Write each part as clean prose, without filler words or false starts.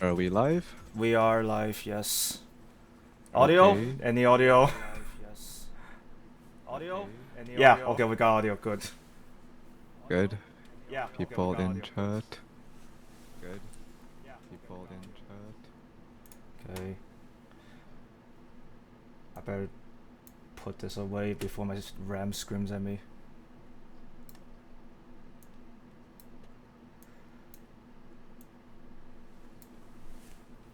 Are we live? We are live, yes. Audio? Okay. Any audio? Audio? Any yeah, audio? Okay, we got audio, good. Good. Yeah, People okay, we got in audio. chat. Good. Yeah, People in chat. Okay. I better put this away before my RAM screams at me.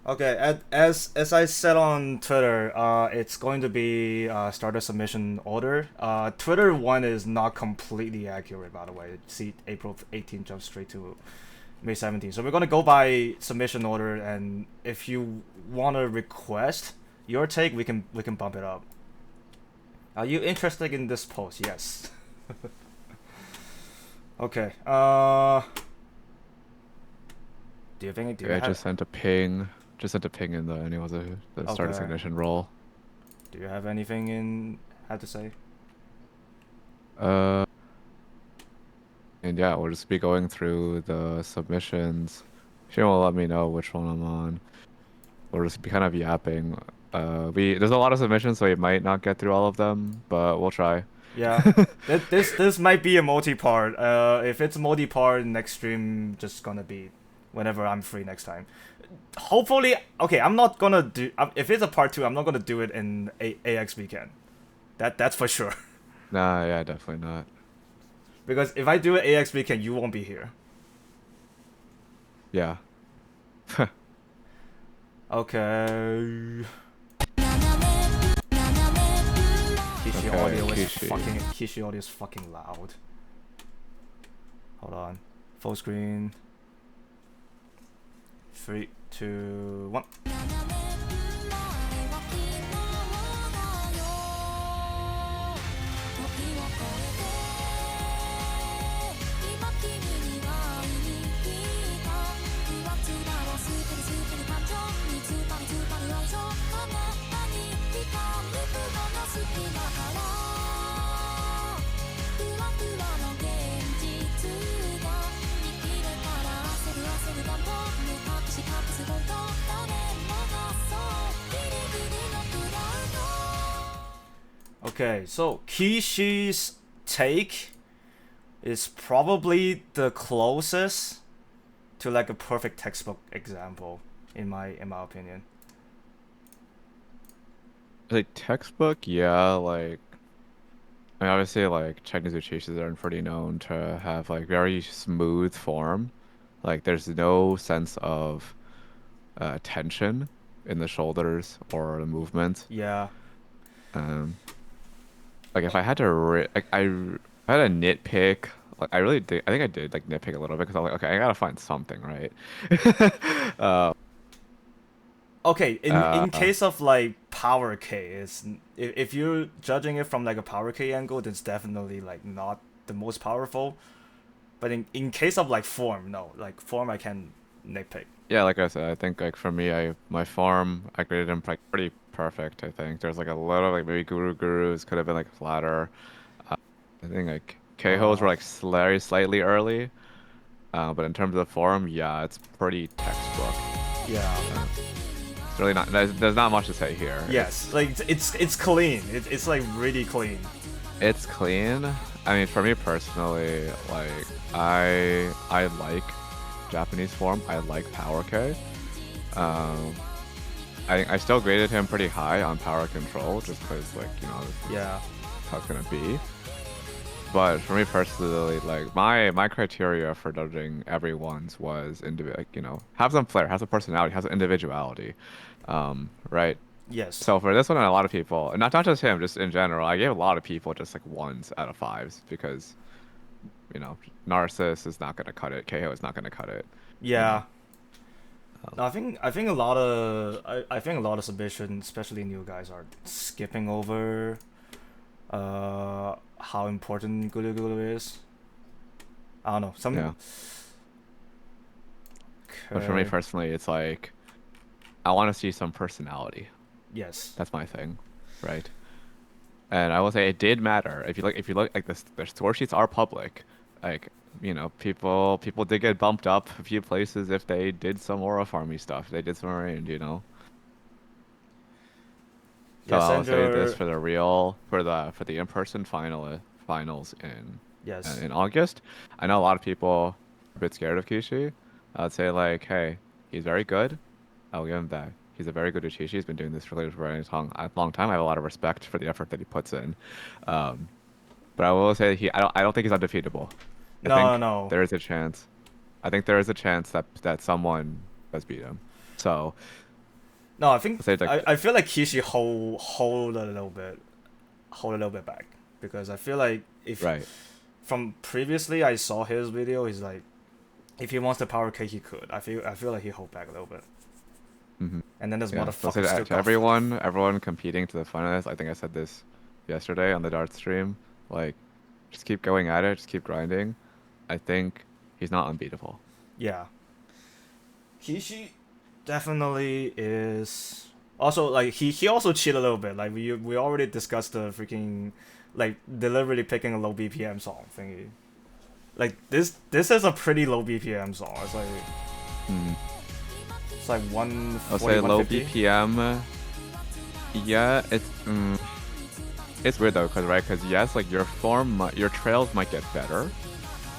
Okay, as I said on Twitter, it's going to be Stardust submission order. Twitter one is not completely accurate, by the way. See, April 18th jumps straight to May 17th. So we're gonna go by submission order, and if you want to request your take, we can bump it up. Are you interested in this post? Yes. Okay. Do you think? I just sent a ping. Just sent a ping in and it was the Stardust Okay. ignition roll. Do you have anything had to say? And yeah, we'll just be going through the submissions. She will let me know which one I'm on. We'll just be kind of yapping. There's a lot of submissions, so we might not get through all of them, but we'll try. Yeah, this might be a multi-part. If it's multi-part, next stream just gonna be whenever I'm free next time. Hopefully, okay. I'm not gonna do. If it's a part 2, I'm not gonna do it in AX weekend. That's for sure. Nah, yeah, definitely not. Because if I do it AX weekend, you won't be here. Yeah. Okay. Kishi Okay, audio is Kishi. Kishi audio is fucking loud. Hold on. Full screen. 3, 2, 1. Okay, so Kishi's take is probably the closest to like a perfect textbook example in my opinion. Like textbook, yeah, like I mean, obviously like Chinese uchishas are pretty known to have like very smooth form. Like there's no sense of tension in the shoulders or the movement. Yeah. Like if I had to like I had a nitpick, like I really did. I think I did like nitpick a little bit because I'm like, okay, I gotta find something, right? Okay, in case of like power K, is if you're judging it from like a power K angle, it's definitely like not the most powerful. But in case of like form, no, like form I can nitpick. Yeah, like I said, I think like for me, my farm, I graded him like pretty perfect. I think there's like a lot of like maybe gurus could have been like flatter. I think like K-Hos were like slightly early, but in terms of form, yeah, it's pretty textbook. Yeah. It's really not. There's not much to say here. Yes, like it's clean. It's like really clean. It's clean. I mean, for me personally, like I like Japanese form. I like Power K. I still graded him pretty high on power control, just because like this is how it's gonna be. But for me personally, like my criteria for judging everyone's was like, have some flair, have some personality, have some individuality, right? Yes. So for this one, and a lot of people, and not just him, just in general, I gave a lot of people just like ones out of fives because Narcissus is not gonna cut it, KO is not gonna cut it, you Yeah. know. No, I think a lot of I think a lot of submissions, especially new guys, are skipping over how important Gulu Gulu is. I don't know. Yeah. Some But for me okay. personally, it's like I want to see some personality. Yes. That's my thing, right? And I will say it did matter. If you look like this, the score sheets are public. Like, people did get bumped up a few places if they did some aura farmy stuff. They did some range. So Yes, I will and say this your for the real for the in-person finals yes. in August. I know a lot of people are a bit scared of Kishi. I would say like, hey, he's very good. I'll give him that. He's a very good Uchishi. He's been doing this for a very long time. I have a lot of respect for the effort that he puts in. Um, but I will say I don't think he's undefeatable. I No, no, think no. there is a chance. I think there is a chance that someone does beat him. So No, I think I'll say like I feel like Kishi hold a little bit back because I feel like if right. from previously I saw his video, he's like if he wants the power cake he could. I feel like he hold back a little bit. Hmm. And then this Yeah. So I'll say motherfucker still that to got everyone competing to the finalists. I think I said this yesterday on the dart stream. Like, just keep going at it. Just keep grinding. I think he's not unbeatable. yeah. Kishi definitely is also like he also cheated a little bit. Like we already discussed the freaking like deliberately picking a low BPM song thingy. Like this is a pretty low BPM song. Hmm. It's like I'll 140, say low 150. BPM. Yeah, it's weird though, cause yes, like your trails might get better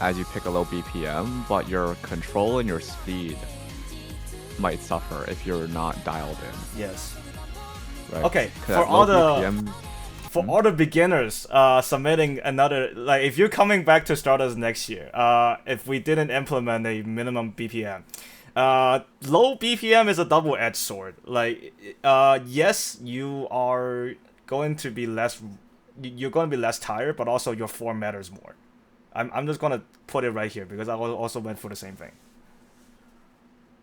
as you pick a low BPM, but your control and your speed might suffer if you're not dialed Yes. in, right? Okay. 'Cause at low BPM, For hmm? all the beginners submitting another like if you're coming back to Stardust next year, if we didn't implement a minimum BPM, low BPM is a double-edged sword. Like yes, you are going to be you're going to be less tired, but also your form matters more. I'm just gonna put it right here because I also went for the same thing.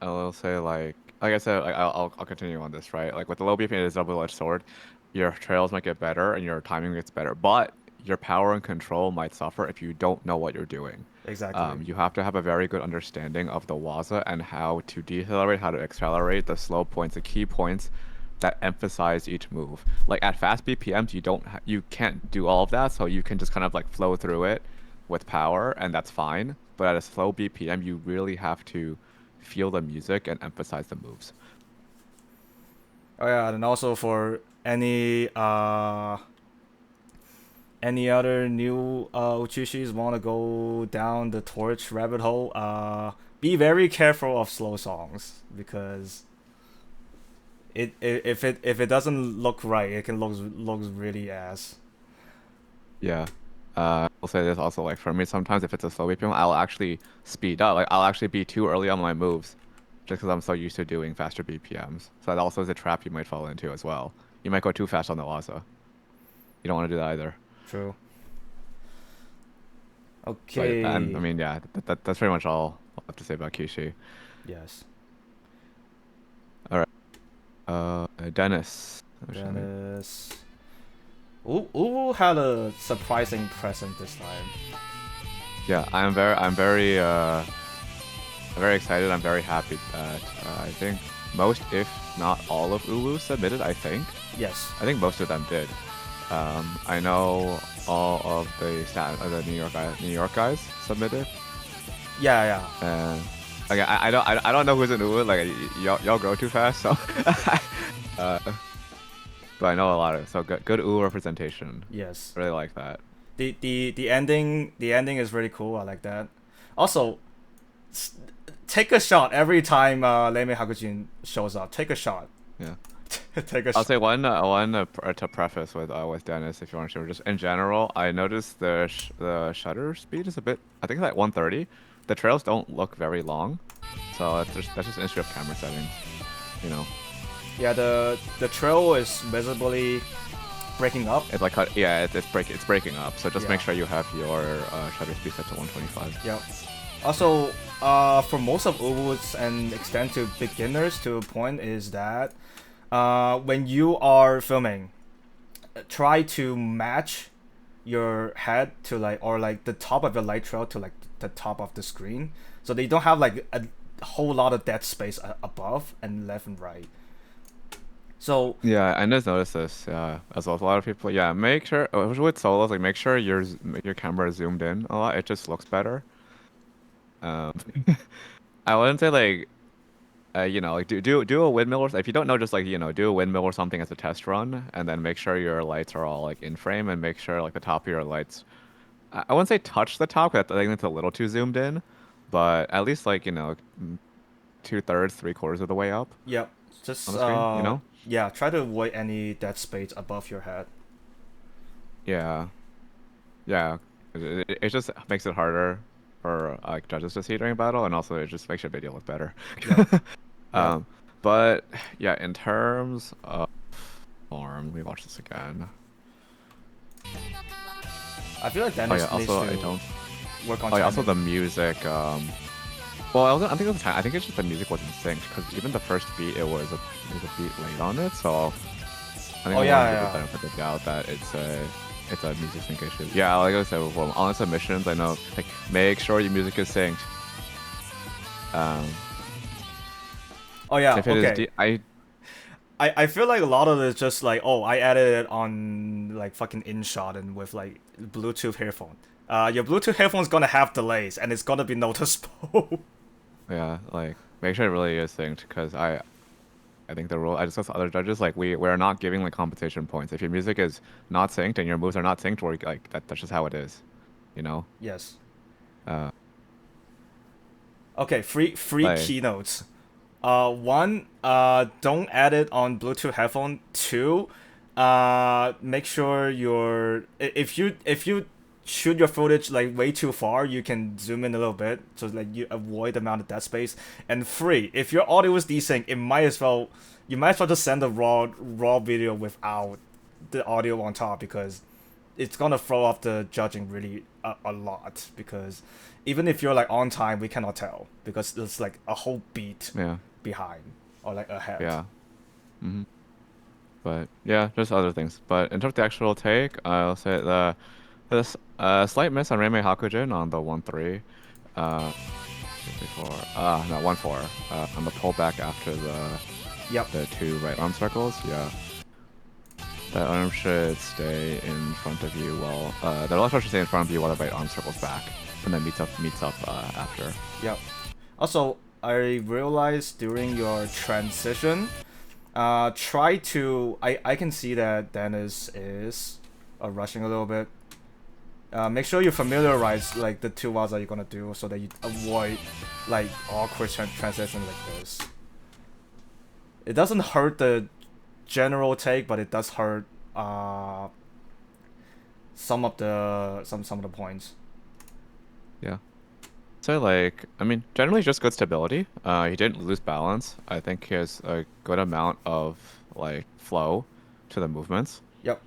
I will say like I said, like, I'll continue on this, right? Like with the low BPM, it is a double-edged sword. Your trails might get better and your timing gets better, but your power and control might suffer if you don't know what you're doing. Exactly. You have to have a very good understanding of the Waza and how to decelerate, how to accelerate, the slow points, the key points that emphasize each move. Like at fast BPMs, you can't do all of that, so you can just kind of like flow through it with power, and that's fine. But at a slow BPM, you really have to feel the music and emphasize the moves. Oh yeah, and also for any other new Uchishis want to go down the torch rabbit hole, be very careful of slow songs because if it doesn't look right, it can looks really ass. Yeah. I'll say this also, like for me, sometimes if it's a slow BPM, I'll actually speed up. Like I'll actually be too early on my moves, just because I'm so used to doing faster BPMs. So that also is a trap you might fall into as well. You might go too fast on the Waza. You don't want to do that either. True. And I Okay. mean, yeah, that's pretty much all I'll have to say about Kishi. Yes. All right. Dennis. Dennis. Uwu had a surprising present this time. Yeah, I'm very excited. I'm very happy that I think most, if not all, of Ulu submitted. Yes. I think most of them did. I know all of the New York guys submitted, Yeah, yeah. and like I don't know who's in Ulu. Like y'all grow too fast, so uh, but I know a lot of it. So good Ulu representation. Yes. Really like that. The ending is really cool. I like that. Also, take a shot every time Leime Hakujin shows up. Take a shot. Yeah. Take a I'll say to preface with Dennis, if you want to, just in general, I noticed the shutter speed is a bit. I think it's like 130. The trails don't look very long, so that's just an issue of camera settings, you know. Yeah, the trail is visibly breaking up. It's like yeah, it's breaking up. So just make Yeah. sure you have your shutter speed set to 125. Yep. Also, for most of Ubuntu and extend to beginners to a point is that when you are filming, try to match your head to like or like the top of your light trail to like the top of the screen, so they don't have like a whole lot of dead space above and left and right. So Yeah, I just noticed this. Yeah, as well as a lot of people. Yeah, make sure with solos, like make sure your camera is zoomed in a lot. It just looks better. Um, I wouldn't say like like do a windmill or if you don't know, just like do a windmill or something as a test run, and then make sure your lights are all like in frame, and make sure like the top of your lights. I wouldn't say touch the top, 'cause I think it's a little too zoomed in, but at least like 2/3, 3/4 of the way up yep, just on the screen. yeah, try to avoid any dead space above your head. Yeah, yeah. It just makes it harder for like judges to see during battle, and also it just makes your video look better. Yep, yep. Um, but yeah, in terms of form, let me watch this again. I feel like Oh Dennis yeah, needs also I to don't. work on Oh yeah, also the timing. music. Well, I think it was I think it's just the music wasn't synced because even the first beat it was a beat late on it, so I think Oh I yeah, wanted to give the yeah. benefit of the doubt that it's a music sync issue. Yeah, like I said before, on submissions, I know like make sure your music is synced. Um, Oh yeah. if it is, Okay. I I feel like a lot of it is just like, oh, I added it on like fucking InShot and with like Bluetooth headphone. Your Bluetooth headphone's gonna have delays and it's gonna be noticeable. yeah like make sure it really is synced because I think the rule I discussed with other judges like we're not giving like compensation points if your music is not synced and your moves are not synced, we're like that's just how it is, you know. Yes. Uh, Okay. Free like keynotes. One, don't add it on Bluetooth headphone. Two, make sure if you shoot your footage like way too far, you can zoom in a little bit so like you avoid the amount of dead space. And three, if your audio is desync, you might as well just send a raw video without the audio on top because it's gonna throw off the judging really a lot because even if you're like on time, we cannot tell because it's like a whole beat yeah, behind or like ahead. yeah. Hmm. But yeah, just other things. But in terms of the actual take, I'll say this slight miss on Reimei Hakujin on the 1-3, uh, before no 1-4, on the pullback after Yep. the two right arm circles. Yeah, that arm should stay in front of you while the left arm should stay in front of you while the right arm circles back, and then meets up after. Yep. Also, I realized during your transition, try to. I can see that Dennis is rushing a little bit. Make sure you familiarize like the two routes that you're gonna do so that you avoid like awkward transition like this. It doesn't hurt the general take, but it does hurt some of the points. Yeah. So like, I mean, generally just good stability. He didn't lose balance. I think he has a good amount of like flow to the movements. Yep.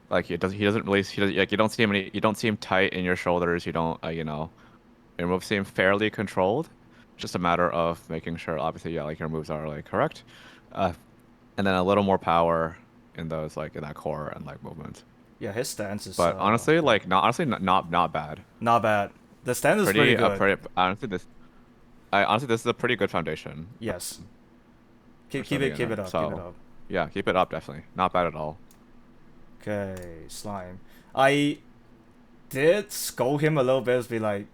Like he doesn't like you don't see him tight in your shoulders. You don't your moves seem fairly controlled. Just a matter of making sure, obviously, yeah, like your moves are like correct, uh, and then a little more power in those like in that core and like movement. Yeah, his stance is But honestly, yeah, like not bad. not bad. The stance is pretty good. Pretty honestly this is a pretty good foundation. Yes. For Keep starting it in keep it it. up. Keep it So up. yeah, keep it up definitely. Not bad at all. Okay, slime. I did scold him a little bit. Be like,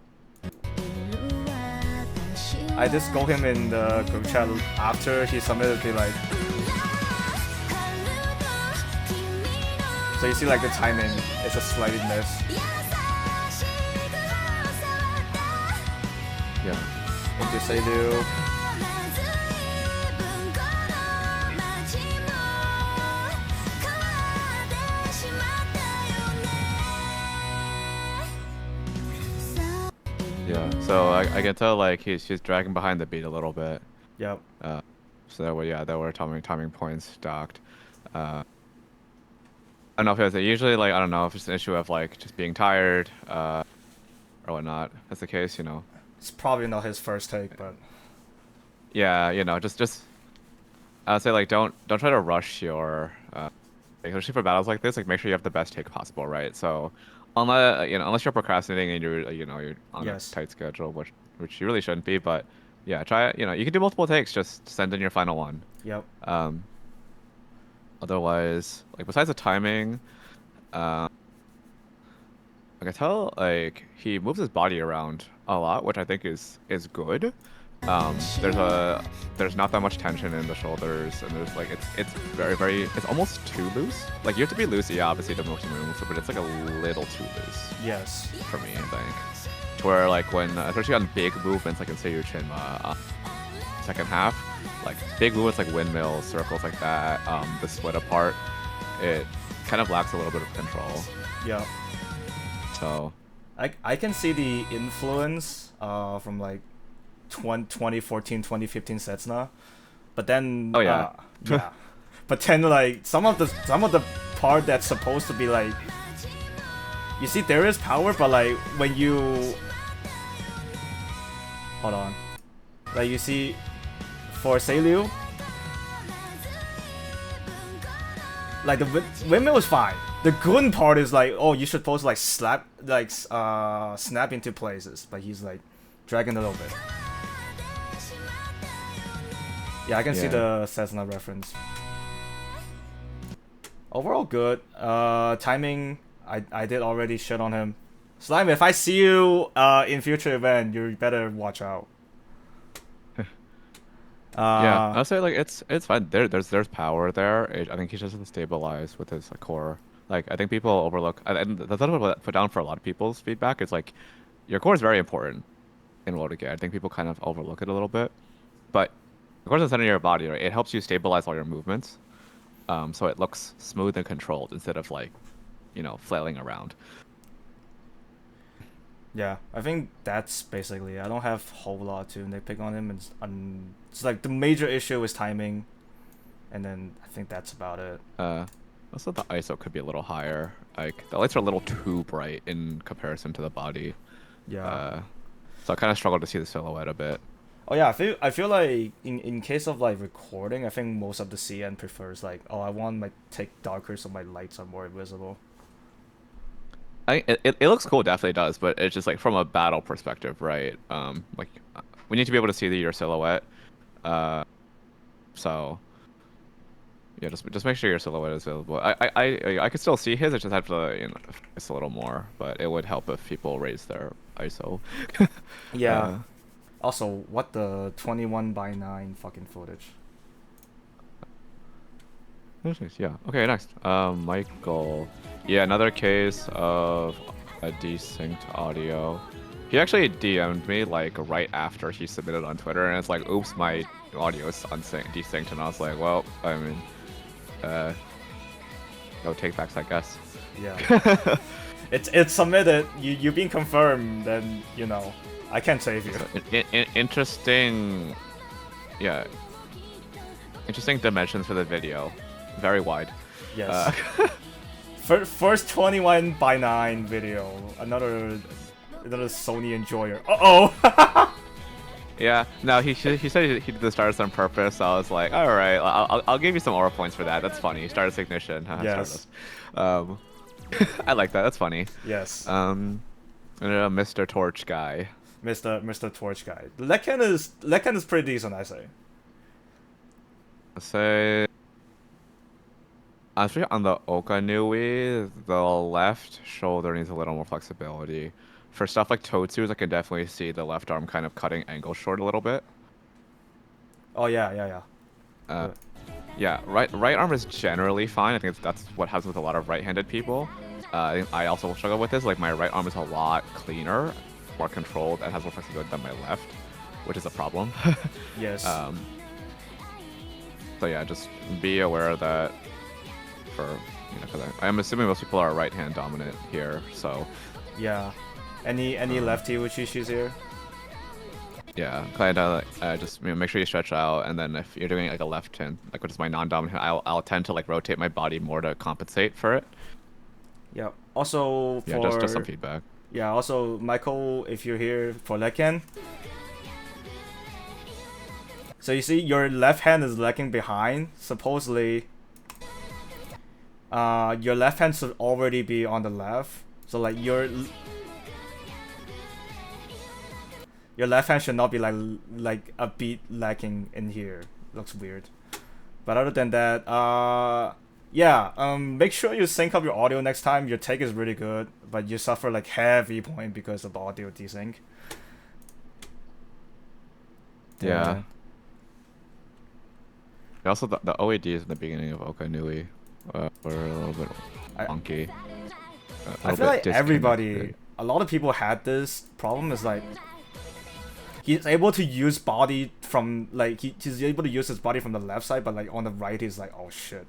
I did scold him in the group chat after he submitted. Be like, so you see like the timing is a slightly miss. Yeah. Into Seidu. Yeah. So I can tell like he's dragging behind the beat a little bit. Yep. So that way, yeah, there were timing points docked. I don't know if it's usually like I don't know if it's an issue of like just being tired, or whatnot. If that's the case, you know. It's probably not his first take, but Yeah, you know, just I'd say like don't try to rush your especially for battles like this. Like make sure you have the best take possible, right? So unless you're procrastinating and you're on a yes. tight schedule, which you really shouldn't be, but yeah, try it. You know, you can do multiple takes. Just send in your final one. Yep. Um, Otherwise, like besides the timing, uh, I can tell like he moves his body around a lot, which I think is good. There's not that much tension in the shoulders, and there's like it's very it's almost too loose. Like you have to be loose, yeah, obviously the motion moves, but it's like a little too loose Yes. for me, I think. To where like when especially on big movements, like in Seiyuchin, second half, like big movements like windmills, circles like that, the split apart, it kind of lacks a little bit of control. Yeah. So I can see the influence from like 2014, 2015 Setsuna, but then oh yeah, yeah, but then like some of the part that's supposed to be like, you see there is power, but like when you hold on, like you see for Seiryu, like the windmill is fine. The gun part is like, oh, you should supposed to like snap into places, but he's like dragging a little bit. Yeah, I can see the Setsuna reference. Overall good. Timing, I did already shit on him. Slime, if I see you in future event, you better watch out. yeah, I'll say like it's fine. There's power there. I think he just has to stabilize with his core. Like I think people overlook, and that's what I put down for a lot of people's feedback. It's like your core is very important in WOTG. I think people kind of overlook it a little bit, but of course, the center of your body, right? It helps you stabilize all your movements, so it looks smooth and controlled instead of like, flailing around. Yeah, I think that's basically it. I don't have a whole lot to nitpick on him. It's like the major issue is timing, and then I think that's about it. Also the ISO could be a little higher. Like the lights are a little too bright in comparison to the body. Yeah. So I kind of struggle to see the silhouette a bit. Oh yeah, I feel like in case of like recording, I think most of the CN prefers like, oh, I want my take darker so my lights are more visible. It looks cool, definitely does, but it's just like from a battle perspective, right? Like we need to be able to see your silhouette. So yeah, just make sure your silhouette is visible. I could still see his. I just have to focus a little more, but it would help if people raise their ISO. Yeah. Also, what the 21:9 fucking footage? Yeah. Okay, next. Michael. Yeah, another case of a desynced audio. He actually DM'd me like right after he submitted on Twitter, and it's like, oops, my audio is desynced, and I was like, well, I mean, no take backs, I guess. Yeah. it's submitted. You've been confirmed. Then I can't save you. Interesting. Yeah. Interesting dimensions for the video. Very wide. Yes. First 21:9 video. Another Sony enjoyer. Uh-oh. Yeah. No, he said he did the Stardust on purpose. So I was like, all right, I'll give you some aura points for that. That's funny. Stardust ignition. Yes. Stardust. I like that. That's funny. Yes. Mr. Torch guy. Mr. Torch guy. Lekken is pretty decent, I say. I say. Actually, on the Okanui, the left shoulder needs a little more flexibility. For stuff like Totsu's, I can definitely see the left arm kind of cutting angle short a little bit. Oh yeah. Yeah, right arm is generally fine. I think that's what happens with a lot of right-handed people. I think I also struggle with this. Like my right arm is a lot cleaner, more controlled, and has more flexibility than my left, which is a problem. Yes. So yeah, just be aware of that. Because I'm assuming most people are right-hand dominant here, so yeah. Any lefty Uchishis here? Yeah, kind of just make sure you stretch out, and then if you're doing like a left hand, like which is my non-dominant, I'll tend to like rotate my body more to compensate for it. Yeah. Also Yeah, for just some feedback. yeah. Also Michael, if you're here for Lekken, so you see your left hand is lagging behind. Supposedly, your left hand should already be on the left. So like your left hand should not be like a beat lagging in here. Looks weird. But other than that, yeah, make sure you sync up your audio next time. Your take is really good, but you suffer like heavy point because of audio desync. Yeah. Also, the OADs in the beginning of Oka Nui were a little bit wonky. I feel like everybody, a lot of people had this problem. Is like he's able to use body from like he's able to use his body from the left side, but like on the right he's like, oh shit.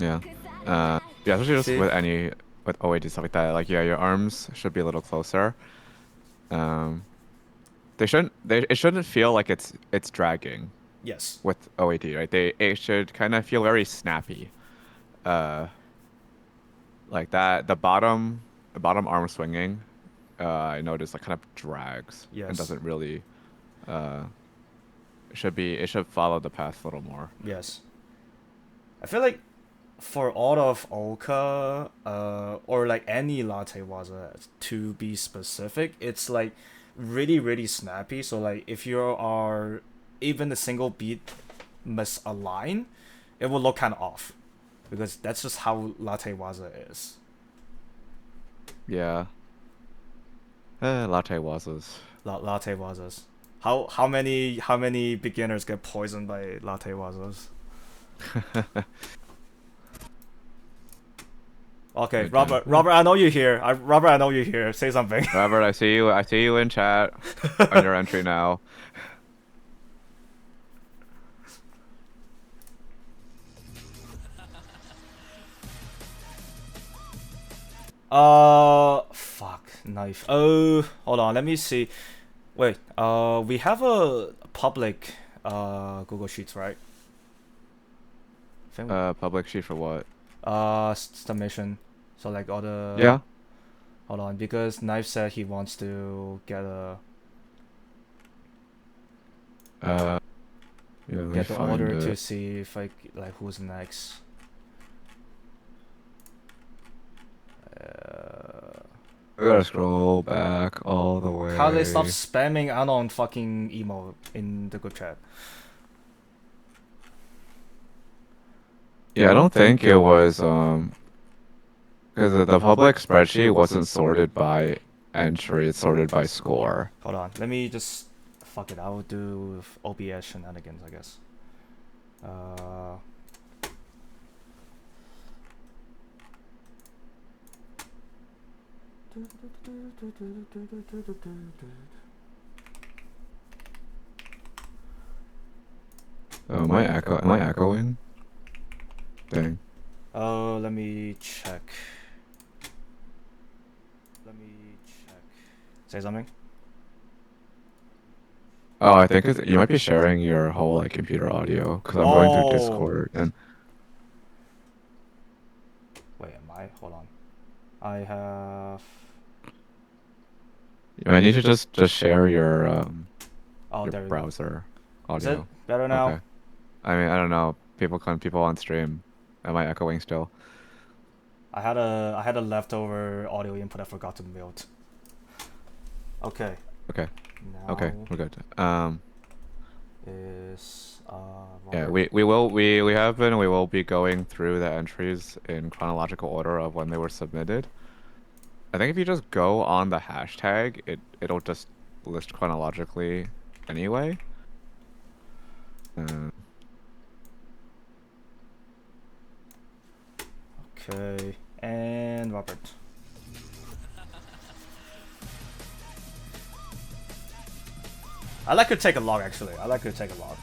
Yeah. Yeah, especially just with OAD stuff like that. Like, yeah, your arms should be a little closer. It shouldn't feel like it's dragging. Yes. With OAD, right? It should kind of feel very snappy. Like that. The bottom arm swinging, I noticed like kind of drags. Yes. And doesn't really. It should follow the path a little more. Yes. I feel like for all of Oka, or like any latte waza, to be specific, it's like really snappy. So like if you are even a single beat misaligned, it will look kind of off, because that's just how latte waza is. Yeah. Latte wazas. Latte wazas. How many beginners get poisoned by latte wazas? Okay, Robert, I know you're here. Robert, I know you're here. Say something. Robert, I see you in chat on your entry now. Fuck, knife. Oh, hold on, let me see. Wait, we have a public Google Sheets, right? Public sheet for what? Submission. So like all the Yeah. Hold on, because Knife said he wants to get a get the order to see if like who's next. We gotta scroll back all the way. How they stop spamming unknown fucking emo in the group chat? Yeah, I don't think it was because the public spreadsheet wasn't sorted by entry, it's sorted by score. Hold on, let me just fuck it. I will do OBS shenanigans, I guess. Oh, am I echoing? Dang. Oh, let me check. Say something. Oh, I think you might be sharing your whole like computer audio because I'm going through Discord and. Wait, am I? Hold on. I have. I need to just share your There browser audio. Is it better now? Okay. I mean, I don't know. People on stream. Am I echoing still? I had a leftover audio input I forgot to mute. Okay. Okay. Now okay, we're good. Yeah, Robert. we have been and we will be going through the entries in chronological order of when they were submitted. I think if you just go on the hashtag, it'll just list chronologically anyway. Okay, and Robert. I like to take a log, actually. I like to take a log.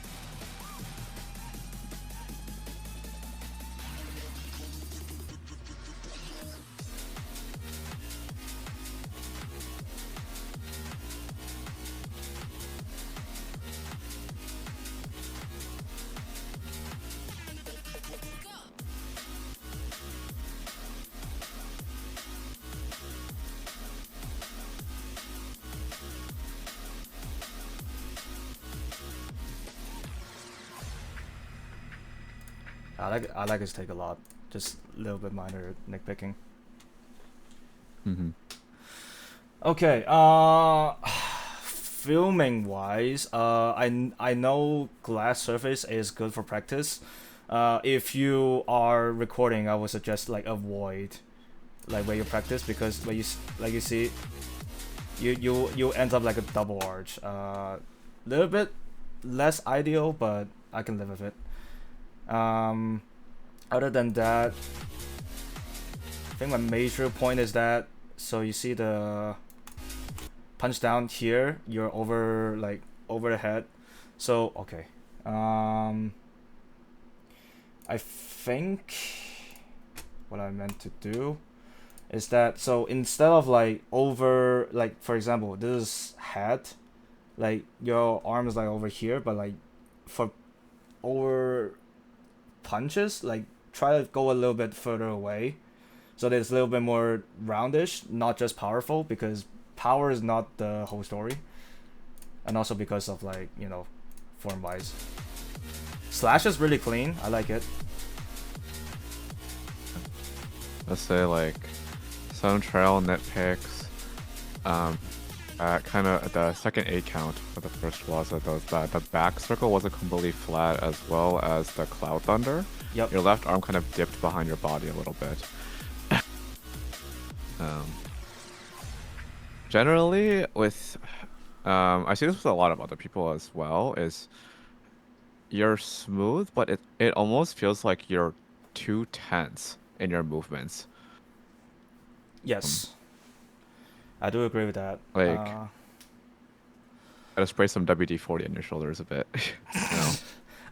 I like his take a lot. Just a little bit minor nitpicking. Mm-hmm. Okay. Filming wise, I know glass surface is good for practice. If you are recording, I would suggest like avoid like where you practice, because when like you see, you end up like a double arch. Little bit less ideal, but I can live with it. Other than that, I think my major point is that, so you see the punch down here, you're over like over the head. So okay, I think what I meant to do is that, so instead of like over, like for example this is head, like your arm is like over here, but like for over punches, like try to go a little bit further away, so that it's a little bit more roundish, not just powerful, because power is not the whole story, and also because of like, you know, form wise. Slash is really clean, I like it. Let's say like some trail nitpicks. Kind of the second 8 count for the first was that the back circle wasn't completely flat, as well as the Cloud Thunder. Yep. Your left arm kind of dipped behind your body a little bit. Generally, with I see this with a lot of other people as well, is you're smooth, but it almost feels like you're too tense in your movements. Yes, I do agree with that. Like, gotta spray some WD-40 on your shoulders a bit. You know?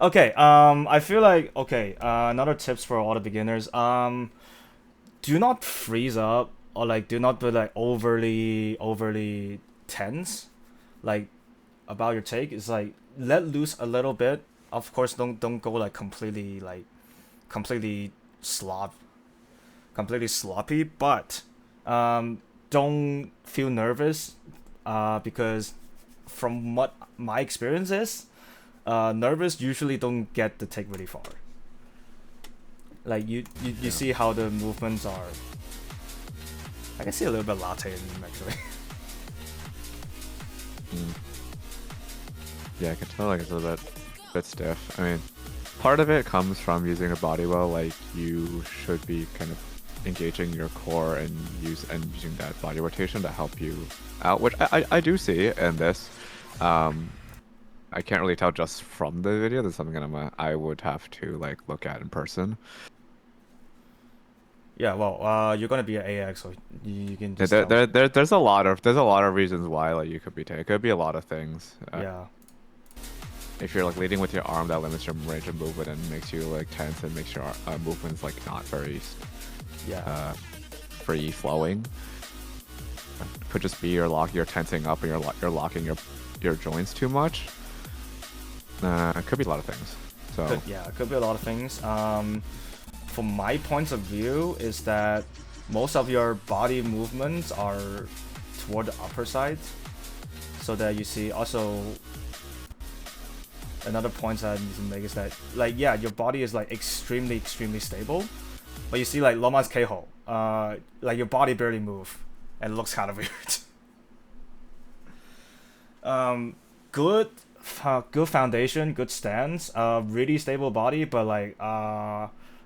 Okay, I feel like, okay, another tips for all the beginners. Do not freeze up, or like do not be like overly tense, like about your take. It's like let loose a little bit. Of course, don't go like completely slop, completely sloppy, but don't feel nervous, because from what my experience is, nervous usually don't get the take really far. Like you Yeah. see how the movements are. I can see a little bit latte in them actually. Mm. Yeah, I can tell like it's a little bit stiff. I mean, part of it comes from using a body well. Like you should be kind of engaging your core and using that body rotation to help you out, which I do see in this. I can't really tell just from the video. That's something that I would have to like look at in person. Yeah, well, you're gonna be an AX, so you can just There's a lot of reasons why like you could be taken. It could be a lot of things. Yeah. If you're like leading with your arm, that limits your range of movement and makes you like tense and makes your movements like not very Yeah. free flowing. Could just be you're tensing up and you're locking your joints too much. It could be a lot of things. So It could be a lot of things. From my point of view, is that most of your body movements are toward the upper side, so that you see. Also, another point that I need to make is that, like, yeah, your body is like extremely stable, but you see like Loma's Keiho, like your body barely move, and it looks kind of weird. Good foundation, good stance, really stable body, but like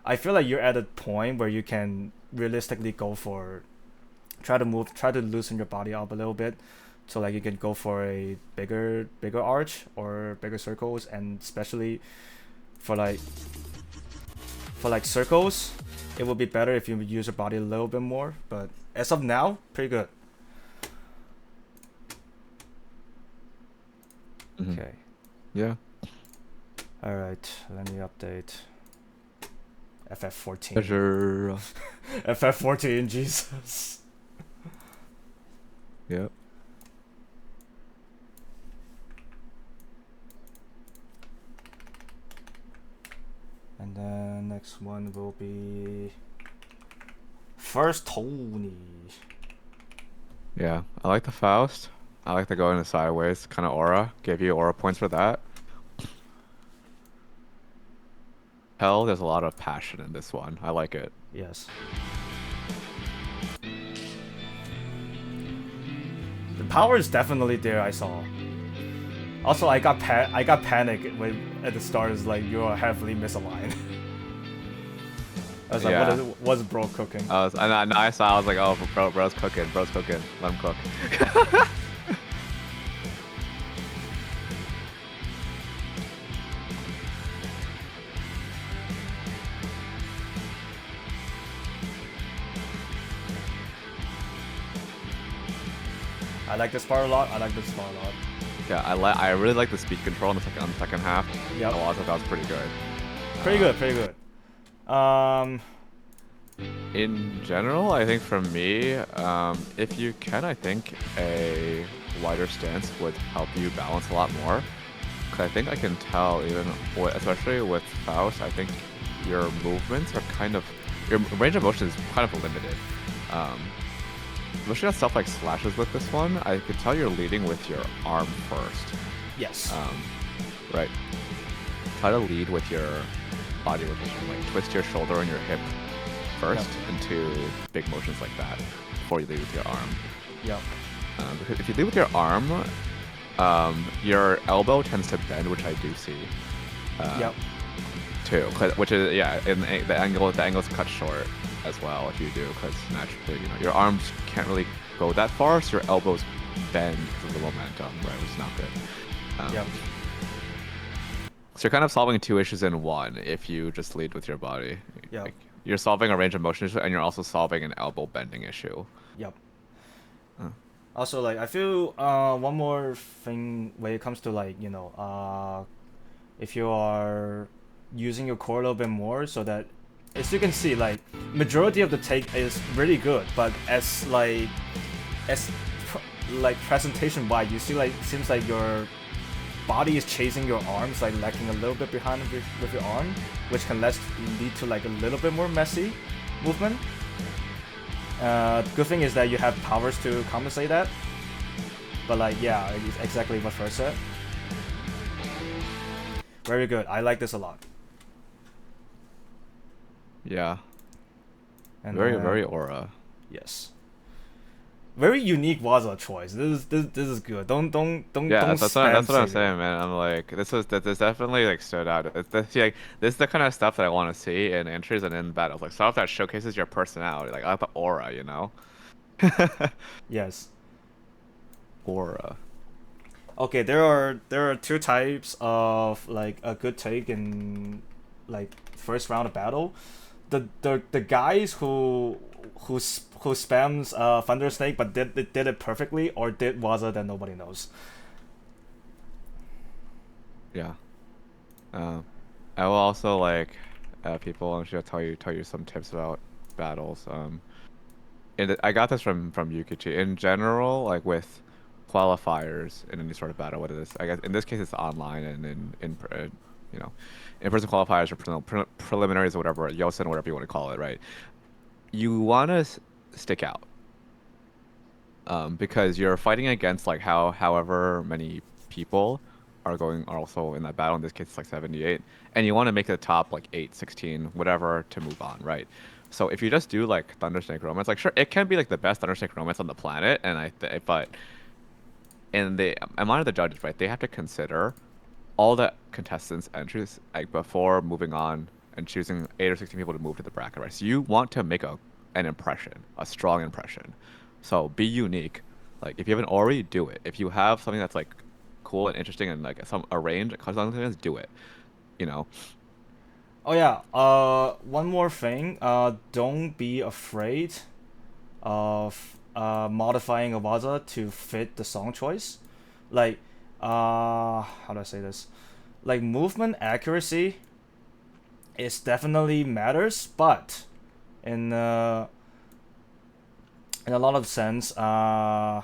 I feel like you're at a point where you can realistically go for, try to loosen your body up a little bit, so like you can go for a bigger arch or bigger circles, and especially for like circles, it would be better if you use your body a little bit more. But as of now, pretty good. Mhm. Okay. Yeah. All right. Let me update. FF14. Pleasure. FF14. Jesus. Yep. And then next one will be first Tony. Yeah. I like the Faust. I like the going to sideways kind of aura. Gave you aura points for that. tell there's a lot of passion in this one. I like it. Yes. The power is definitely there. I saw. Also, I got panic when at the start. Is like you're heavily misaligned. I was like, Yeah. what's bro cooking? And I saw. I was like, oh, bro's cooking. Bro's cooking. Let him cook. I like this part a lot. I like this part a lot. Yeah, I really like the speed control in the second half. Yep. A lot of that was pretty good. Pretty good. Pretty good. In general, I think for me, if you can, I think a wider stance would help you balance a lot more. Because I think I can tell, especially with Faust, I think your movements are your range of motion is kind of limited. Especially on stuff like slashes with this one, I could tell you're leading with your arm first. Yes. Right. Try to lead with your body rotation, like twist your shoulder and your hip first into big motions like that before you lead with your arm. Yep. Because if you lead with your arm, your elbow tends to bend, which I do see. Yep. Too, which is in the angle's cut short as well if you do, because naturally your arms can't really go that far, so your elbows bend because of the momentum, right? Which is not good. Yep. So you're kind of solving two issues in one if you just lead with your body. Yep. Like, you're solving a range of motion issue, and you're also solving an elbow bending issue. Yep. Also, like I feel one more thing when it comes to like if you are using your core a little bit more, so that as you can see, like majority of the take is really good, but as presentation wise, you see like seems like your body is chasing your arms, like lacking a little bit behind with your arm, which can lead to like a little bit more messy movement. Good thing is that you have powers to compensate that. But like, yeah, it's exactly what first said. Very good. I like this a lot. Yeah. And Very aura. Yes. Very unique Waza choice. This is good. Don't Yeah, that's what I'm spam saying, man. I'm like, this definitely like stood out. This is the kind of stuff that I want to see in entries and in battles, like stuff that showcases your personality. Like I like the aura, you know. Yes. Aura. Okay, there are two types of like a good take in like first round of battle. The guys who spams Thunder Snake but did it perfectly, or did Waza that nobody knows. Yeah. I will also like people. I'm sure tell you some tips about battles. And I got this from Yukichi. In general, like with qualifiers in any sort of battle, what it is, I guess in this case it's online, and in-person qualifiers or preliminaries or whatever, Yosen, whatever you want to call it, right? You want to stick out, because you're fighting against like however many people are also in that battle. In this case, it's like 78, and you want to make the top like 8, 16, whatever to move on, right? So if you just do like Thundersnake Romance, like sure, it can be like the best Thundersnake Romance on the planet, but I'm on the judges, right? They have to consider all the contestants' entries like before moving on and choosing 8 or 16 people to move to the bracket, right? So you want to make an impression, a strong impression. So be unique. Like if you haven't already, do it. If you have something that's like cool and interesting and like a range, do it. You know. Oh yeah. One more thing. Don't be afraid of modifying a Waza to fit the song choice. Like, how do I say this? Like movement accuracy is definitely matters, but in a lot of sense, for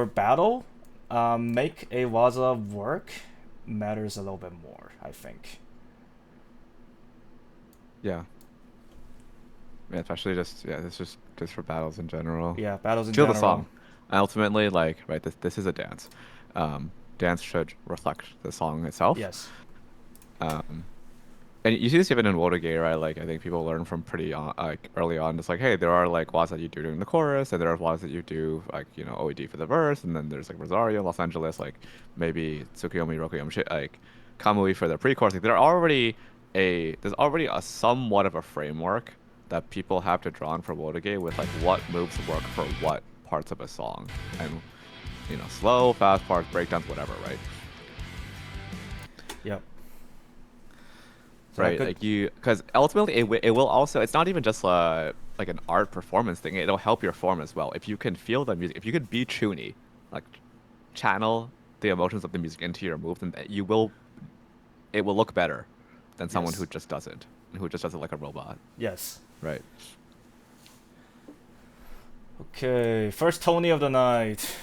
battle, make a Waza work matters a little bit more, I think. Yeah. Yeah, especially this is just for battles in general. Yeah, battles in Feel general. the song. Ultimately, like, right, this is a dance. Dance should reflect the song itself. Yes. And you see this even in Wodage, right? Like I think people learn from pretty like early on. It's like, hey, there are like wads that you do during the chorus, and there are wads that you do like OED for the verse, and then there's like Rosario, Los Angeles, like maybe Tsukuyomi, Rokuyomi, shit, like Kamui for the pre-chorus. Like there's already a somewhat of a framework that people have to draw on for Wodage with like what moves work for what parts of a song, and slow, fast parts, breakdowns, whatever, right? Yep. So Right, like because ultimately it will also, it's not even just like an art performance thing. It'll help your form as well. If you can feel the music, if you can be tuney, like channel the emotions of the music into your moves, then it will look better than someone Yes. who just doesn't, who just does it like a robot. Yes. Right. Okay, first Tony of the night.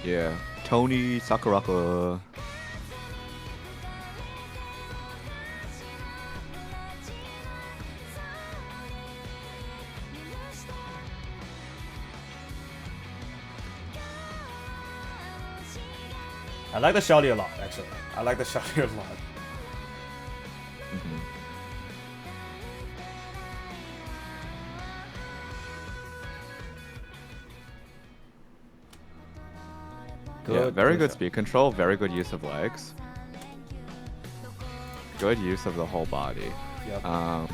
Yeah. Tony Sakuraka. I like the shouty a lot, actually. I like the shouty a lot. Hmm. Yeah, very good speed control, very good use of legs. Good use of the whole body. Yep.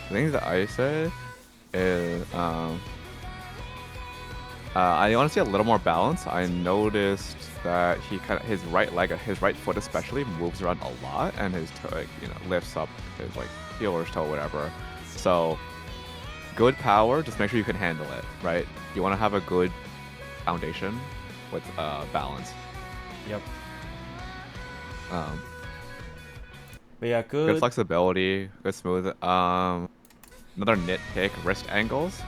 Things that I say is I want to see a little more balance. I noticed that his right foot especially moves around a lot, and his toe, like, lifts up his like heel or toe, whatever. So good power. Just make sure you can handle it, right? You want to have a good foundation with balance. Yep. But yeah, Good flexibility, good smooth. Another nitpick: wrist angles.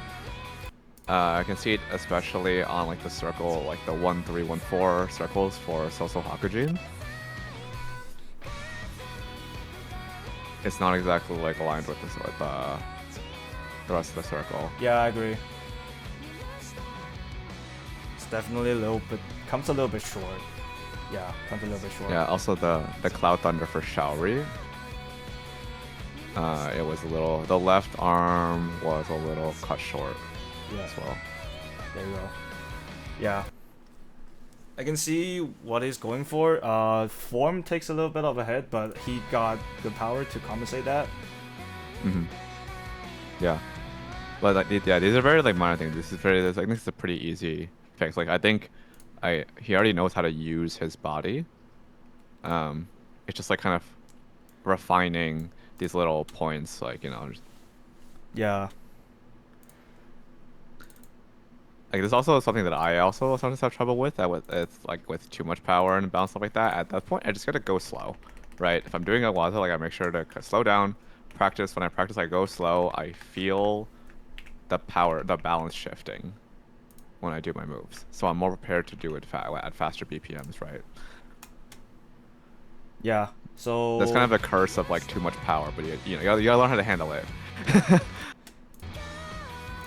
I can see it especially on like the circle, like the 1-3-1-4 circles for Soso Hakujin. It's not exactly like aligned with the rest of the circle. Yeah, I agree. It's definitely comes a little bit short. Yeah, comes a little bit short. Yeah, also the Cloud Thunder for Shaori. It was the left arm was a little cut short. Yeah. As well. There you go. Yeah. I can see what he's going for. Form takes a little bit of a hit, but he got the power to compensate that. Mm-hmm. Yeah. But like, yeah, these are very like minor things. I think this is a pretty easy fix. Like I think he already knows how to use his body. It's just like kind of refining these little points, like Yeah. like there's also something that I also sometimes have trouble with, it's like with too much power and balance stuff like that. At that point, I just gotta go slow, right? If I'm doing a waza, like I make sure to slow down, practice. When I practice, I go slow. I feel the balance shifting when I do my moves, so I'm more prepared to do it at faster BPMs, right? Yeah. So That's kind of a curse of like too much power, but you gotta learn how to handle it.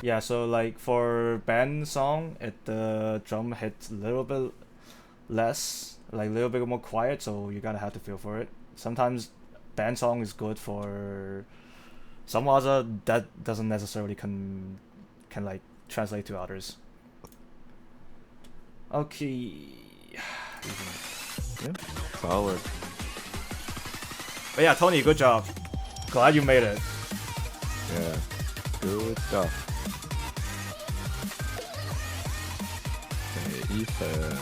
yeah, so like for band song, the drum hits a little bit less, like a little bit more quiet, so you gotta have to feel for it. Sometimes band song is good for some waza that doesn't necessarily can like translate to others. Okay. Yeah, solid. But yeah, Tony, good job. Glad you made it. Yeah, good stuff. Okay, Ethan.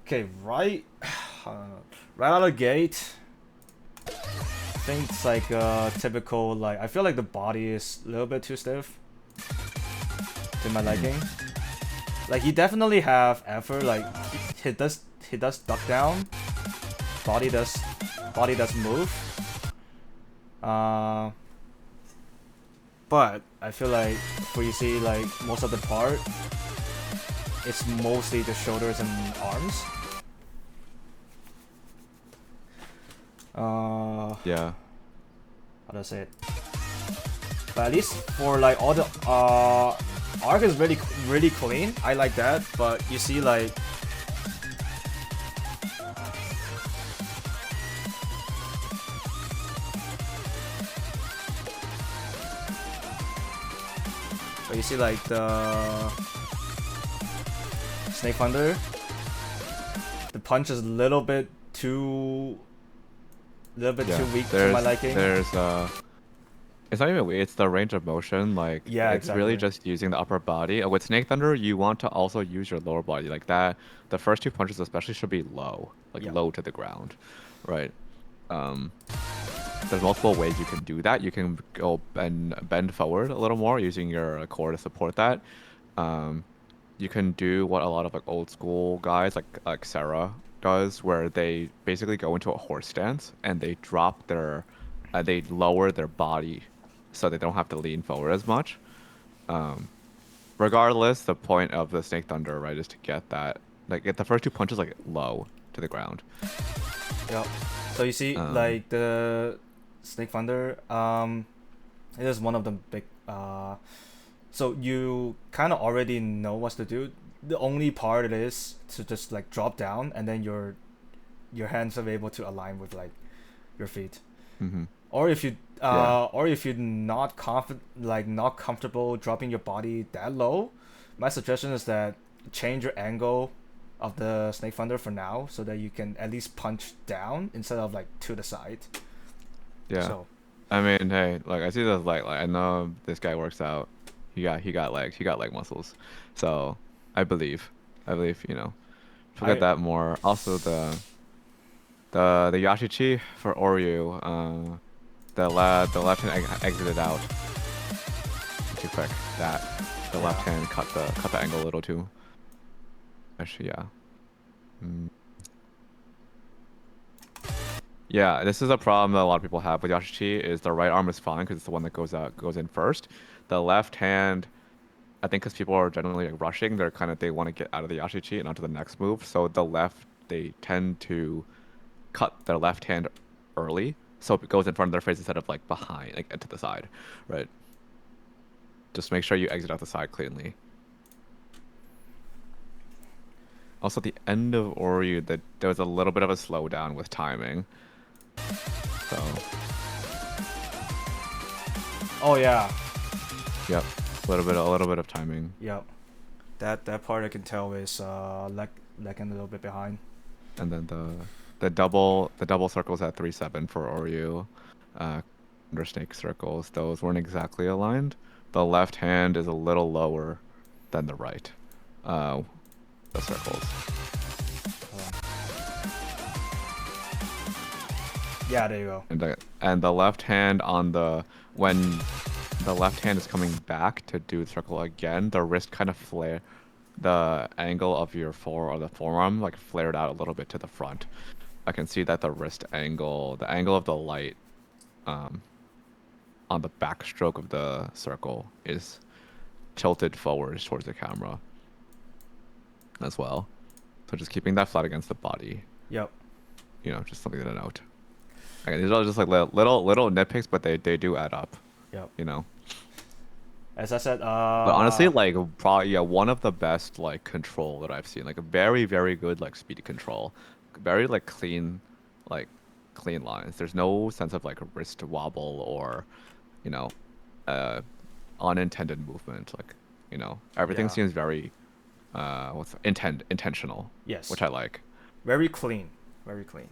Okay, right out of the gate, I think it's like typical, like I feel like the body is a little bit too stiff to my liking. Like he definitely have effort, like he does duck down, body does move. But I feel like for you see like most of the part, it's mostly the shoulders and arms. Yeah. How do I say it? But at least for like all the arc is really clean. I like that. But you see like the Snake Thunder. The punch is a little bit too weak to my liking. It's not even weird, it's the range of motion. Like, Yeah, it's really exactly. just using the upper body. With Snake Thunder, you want to also use your lower body. Like that, the first two punches especially should be low, like Yep. low to the ground, right? Um, there's multiple ways you can do that. You can go bend forward a little more using your core to support that. Um, you can do what a lot of like old school guys like Sarah does, where they basically go into a horse stance and they lower their body so they don't have to lean forward as much. Um, Regardless, the point of the Snake Thunder, right, is to get that like get the first two punches like low to the ground. Yep. So you see, Um, like the Snake Thunder, it is one of the big. So you kind of already know what to do. The only part it is to just like drop down, and then your hands are able to align with like your feet. hmm Or if you Yeah. or if you're not comfortable dropping your body that low, my suggestion is that change your angle of the Snake Thunder for now, so that you can at least punch down instead of like to the side. Yeah. So I mean, hey, like I see this like I know this guy works out. He got leg muscles. So I believe. I believe, forget I that more. Also the Yashichi for Oryu, the left hand exited out too quick. That the left Yeah. hand cut the angle a little too. Actually, yeah. Mm. Yeah, this is a problem that a lot of people have with Yashichi is the right arm is fine because it's the one that goes in first. The left hand, I think because people are generally like rushing, they want to get out of the Yashichi and onto the next move. So they tend to cut their left hand early, so it goes in front of their face instead of like behind, like to the side, right? Just make sure you exit out the side cleanly. Also, at the end of Oryu, that there was a little bit of a slowdown with timing. So, Oh yeah. yep, a little bit of timing, Yep. That part I can tell is lagging a little bit behind. and then the double circles at 3-7 for Oryu, uh, under snake circles. Those weren't exactly aligned. The left hand is a little lower than the right. Uh, the circles. Yeah, there you go. And the left hand on the when the left hand is coming back to do the circle again, the wrist kind of the angle of your the forearm like flared out a little bit to the front. I can see that the angle of the light um, on the backstroke of the circle is tilted forwards towards the camera as well. So just keeping that flat against the body, Yep. just something to note. Okay, these are just like little nitpicks, but they do add up, Yep. you know. As I said, But honestly, like probably yeah, one of the best like control that I've seen, like a very very good like speed control, very like like clean lines. There's no sense of like wrist wobble or, you know, uh, unintended movement. Like, everything yeah. seems very intentional, Yes. which I like. Very clean. Very clean.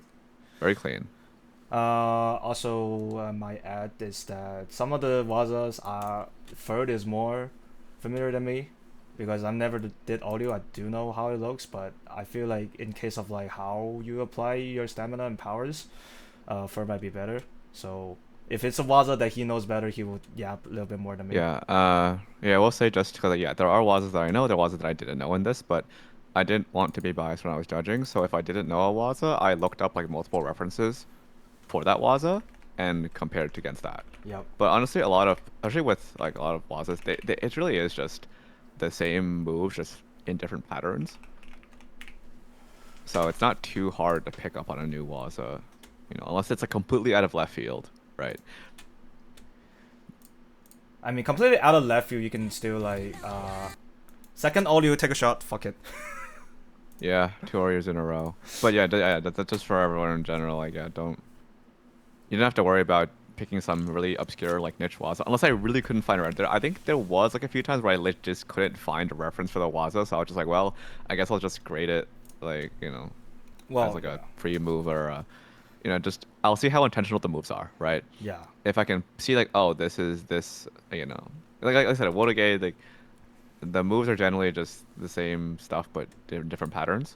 Very clean. Also, my add is that some of the wazas are third is more familiar than me, because I never did audio. I do know how it looks, but I feel like in case of like how you apply your stamina and powers, third might be better. So if it's a waza that he knows better, he would yap a little bit more than me. Yeah. Yeah. I will say just because yeah, there are wazas that I know, there are wazas that I didn't know in this, but I didn't want to be biased when I was judging. So if I didn't know a waza, I looked up like multiple references for that waza and compared it against that. Yep. But honestly, especially with like a lot of wazas, it really is just the same moves, just in different patterns. So it's not too hard to pick up on a new waza You know, unless it's like completely out of left field, right? I mean, completely out of left field, you can still like second audio, take a shot. Fuck it. Yeah, 2 Warriors in a row. But yeah, that's just for everyone in general. Like, yeah, you don't have to worry about picking some really obscure like niche Waza unless I really couldn't find it. I think there was like a few times where I just couldn't find a reference for the Waza, so I was just like, well, I guess I'll just grade it like as Well, like yeah, a pre move or just I'll see how intentional the moves are, right? yeah. If I can see like, oh, this is this, like I said, at Wodage, like the moves are generally just the same stuff but different patterns.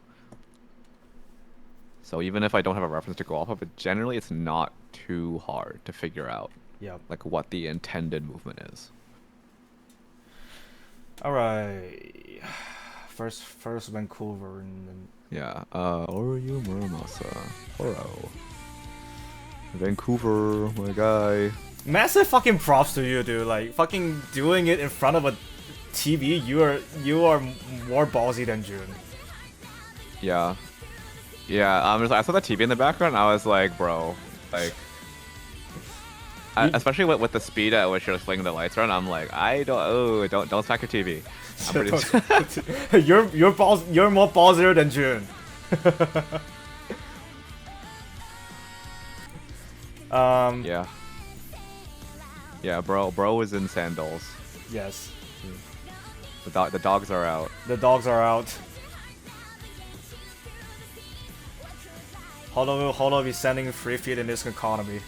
So even if I don't have a reference to go off of, it generally it's not too hard to figure out Yep. like what the intended movement is. All right. First Vancouver and then Yeah. Oryu Muramasa. Oro. Vancouver, my guy. massive fucking props to you, dude. Like fucking doing it in front of a TV. You are more ballsy than June. Yeah. Yeah, I saw the TV in the background. I was like, bro, like, especially with the speed at which you're flinging the lights around. I'm like, don't smack your TV. I'm pretty. You're more ballsier than June. Yeah. Yeah, bro is in sandals. Yes. The dogs are out. The dogs are out. Holo be sending free feed in this economy.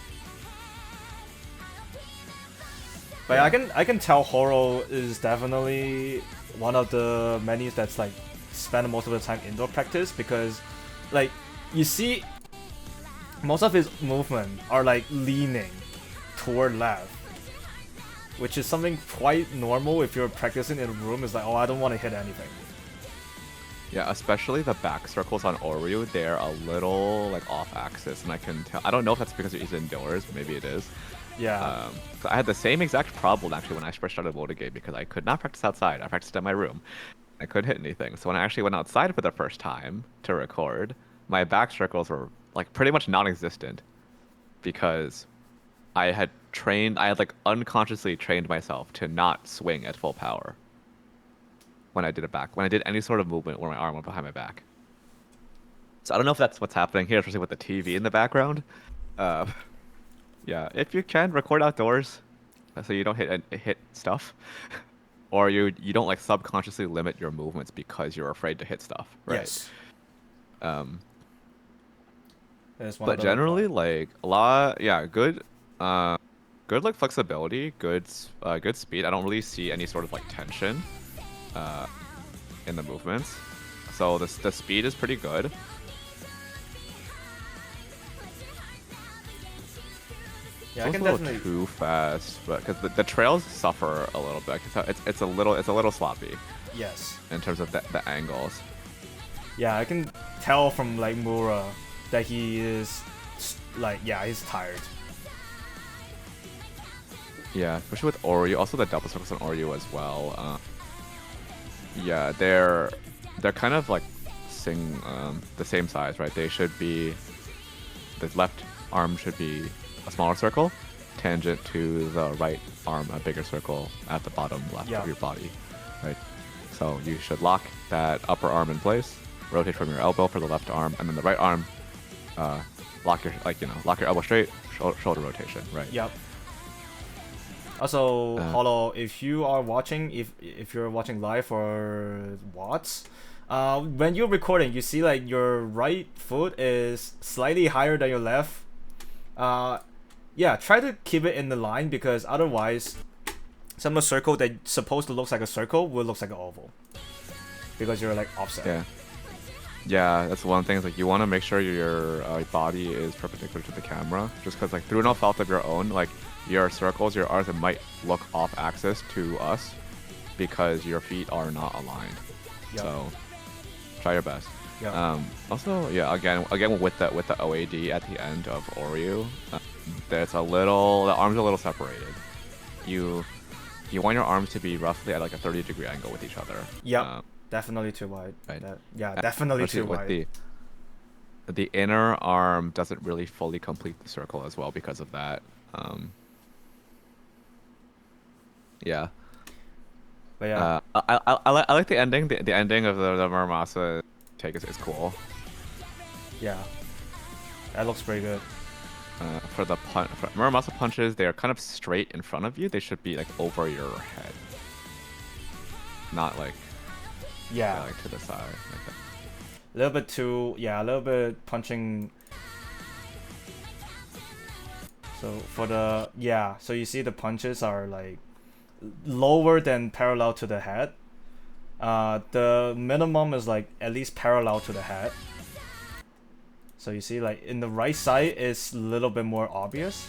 But yeah, I can tell Horo is definitely one of the menus that's like spend most of the time indoor practice because like you see most of his movement are like leaning toward left. Which is something quite normal if you're practicing in a room. It's like, oh, I don't want to hit anything. Yeah, especially the back circles on Oryu, they're a little like off axis, and I can tell. I don't know if that's because he's indoors. Maybe it is. Yeah. So I had the same exact problem actually when I first started Wodage because I could not practice outside. I practiced in my room. I couldn't hit anything. So when I actually went outside for the first time to record, my back circles were like pretty much non-existent because I had like unconsciously trained myself to not swing at full power when I did any sort of movement where my arm went behind my back. So I don't know if that's what's happening here, especially with the TV in the background. Yeah, if you can record outdoors, so you don't hit stuff, or you don't like subconsciously limit your movements because you're afraid to hit stuff, right? Yes. But generally, like a lot, yeah, good. Good like flexibility, good speed. I don't really see any sort of like tension in the movements. So the speed is pretty good. Yeah, I can a little definitely too fast, but because the trails suffer a little bit. It's a little sloppy. Yes. In terms of the angles. Yeah, I can tell from like Mura that he is like he's tired. Yeah, especially with Oryu. Also the double circles on Oryu as well. Yeah, they're kind of like the same size, right? They should be the left arm should be a smaller circle, tangent to the right arm a bigger circle at the bottom left of your body, right? So you should lock that upper arm in place, rotate from your elbow for the left arm, and then the right arm, lock your elbow straight, shoulder rotation, right? Yep. Also, Holo, if you are watching, if you're watching live or Watts, when you're recording, you see like your right foot is slightly higher than your left. Yeah, try to keep it in the line because otherwise, some of the circle that's supposed to look like a circle will look like an oval because you're like offset. Yeah. Yeah, that's one thing. Is like you want to make sure your body is perpendicular to the camera, just because like through no fault of your own, like your circles, your arms might look off axis to us because your feet are not aligned. Yep. So try your best. Yep. Also, yeah, again with the OAD at the end of Oryu, the arms are a little separated. You want your arms to be roughly at like a 30-degree angle with each other. Yep. Definitely too wide. Right. Definitely too wide. the inner arm doesn't really fully complete the circle as well because of that. Um, yeah. But yeah, I like the ending. The ending of the Muramasa take is cool. yeah, that looks pretty good. For the for Muramasa punches, they are kind of straight in front of you. They should be like over your head, not like Yeah, yeah, like to the side. Like that. a little bit too. Yeah, a little bit punching. So for the yeah, so you see the punches are like lower than parallel to the head. The minimum is like at least parallel to the head. So you see, like in the right side, it's a little bit more obvious.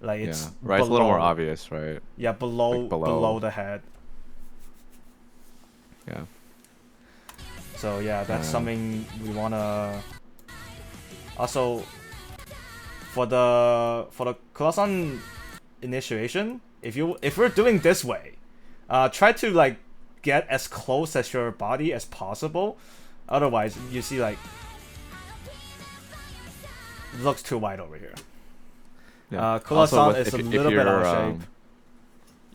Like it's Yeah, right. It's a little more below. obvious, right? Yeah, Like below below. the head. Yeah. So yeah, that's Um, something we wanna. Also, for the Kurasan initiation, if we're doing this way, try to like get as close as your body as possible. Otherwise, you see like it looks too wide over here. yeah. Also, Kurasan with is a if little bit out you're of shape.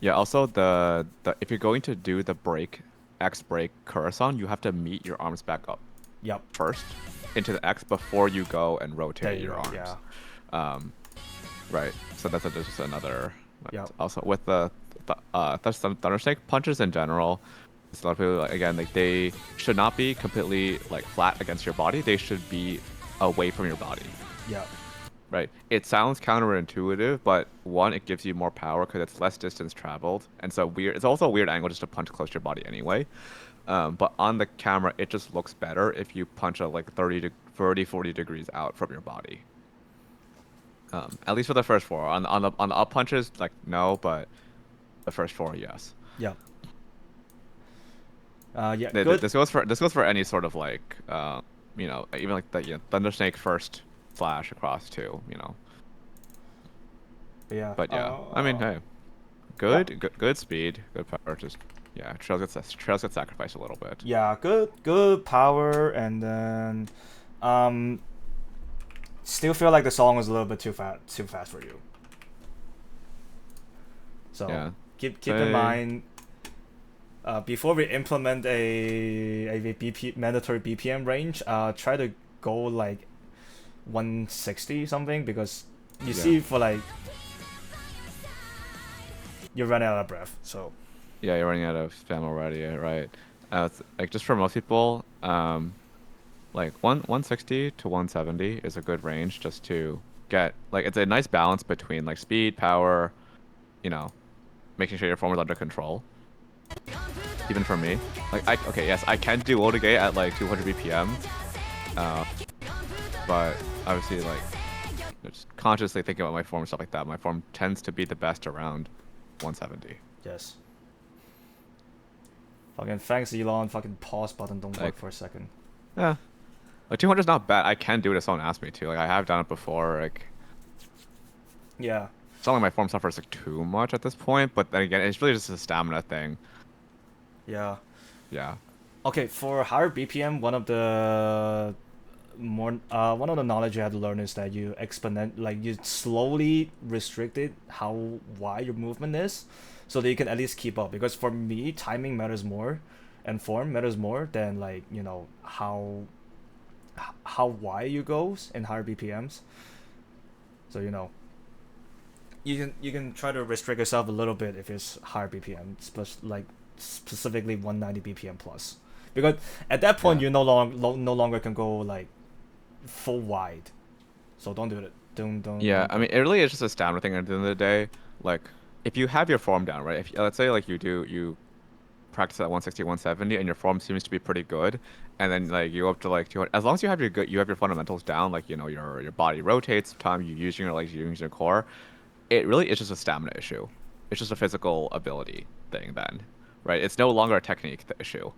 yeah. Also, the if you're going to do the break X break Curacao, you have to meet your arms back up Yep, first into the X before you go and there rotate you your go. arms. Yeah, Um, right. So that's just another. yep, Also with the Thundersnake punches in general, a lot of people again like they should not be completely like flat against your body. They should be away from your body. yep, Right. It sounds counterintuitive, but one, it gives you more power because it's less distance traveled, and so weird. It's also a weird angle just to punch close to your body anyway. But on the camera, it just looks better if you punch at like 40 degrees out from your body. At least for the first four. On the up punches, like no, but the first four, yes. yep. Yeah, good. This goes for any sort of like even like the Thundersnake first flash across too, Yeah, But yeah, I mean, hey, yeah, good speed, good power. Just yeah, trails get sacrificed a little bit. yeah. Good power, and then, um, still feel like the song was a little bit too fast for you. So Yeah, keep in say mind, before we implement a mandatory BPM range, try to go like 160 something, because you yeah, see for like you're running out of breath. So yeah. You're running out of spam already, right? Like just for most people, like 160 to 170 is a good range just to get like it's a nice balance between like speed, power, you know, making sure your form is under control. Even for me, like okay, yes, I can do Otagate at like 200 BPM, uh, but obviously like just consciously thinking about my form and stuff like that, my form tends to be the best around 170. yes, fucking thanks Elon. Fucking pause button don't work Like, for a second. yeah, like 200 is not bad. I can do it if someone asks me to. Like, I have done it before. Like, Yeah, it's not like my form suffers like too much at this point, but then again, it's really just a stamina thing. yeah. Yeah, Okay, for higher BPM, one of the knowledge you have to learn is that you slowly restrict it how wide your movement is, so that you can at least keep up. Because for me, timing matters more, and form matters more than like how wide you goes in higher BPMs. So you can try to restrict yourself a little bit if it's higher BPM, like specifically 190 BPM plus, because at that point yeah, you no longer can go like full wide. So don't do it. yeah. Don't I do mean, it. it really is just a stamina thing at the end of the day. Like, if you have your form down, right? If let's say like you practice at 160, 170, and your form seems to be pretty good, and then like you go up to like 200. As long as you have your fundamentals down, like your body rotates, time you using your legs, you using your core. It really is just a stamina issue. It's just a physical ability thing then, right? It's no longer a technique issue.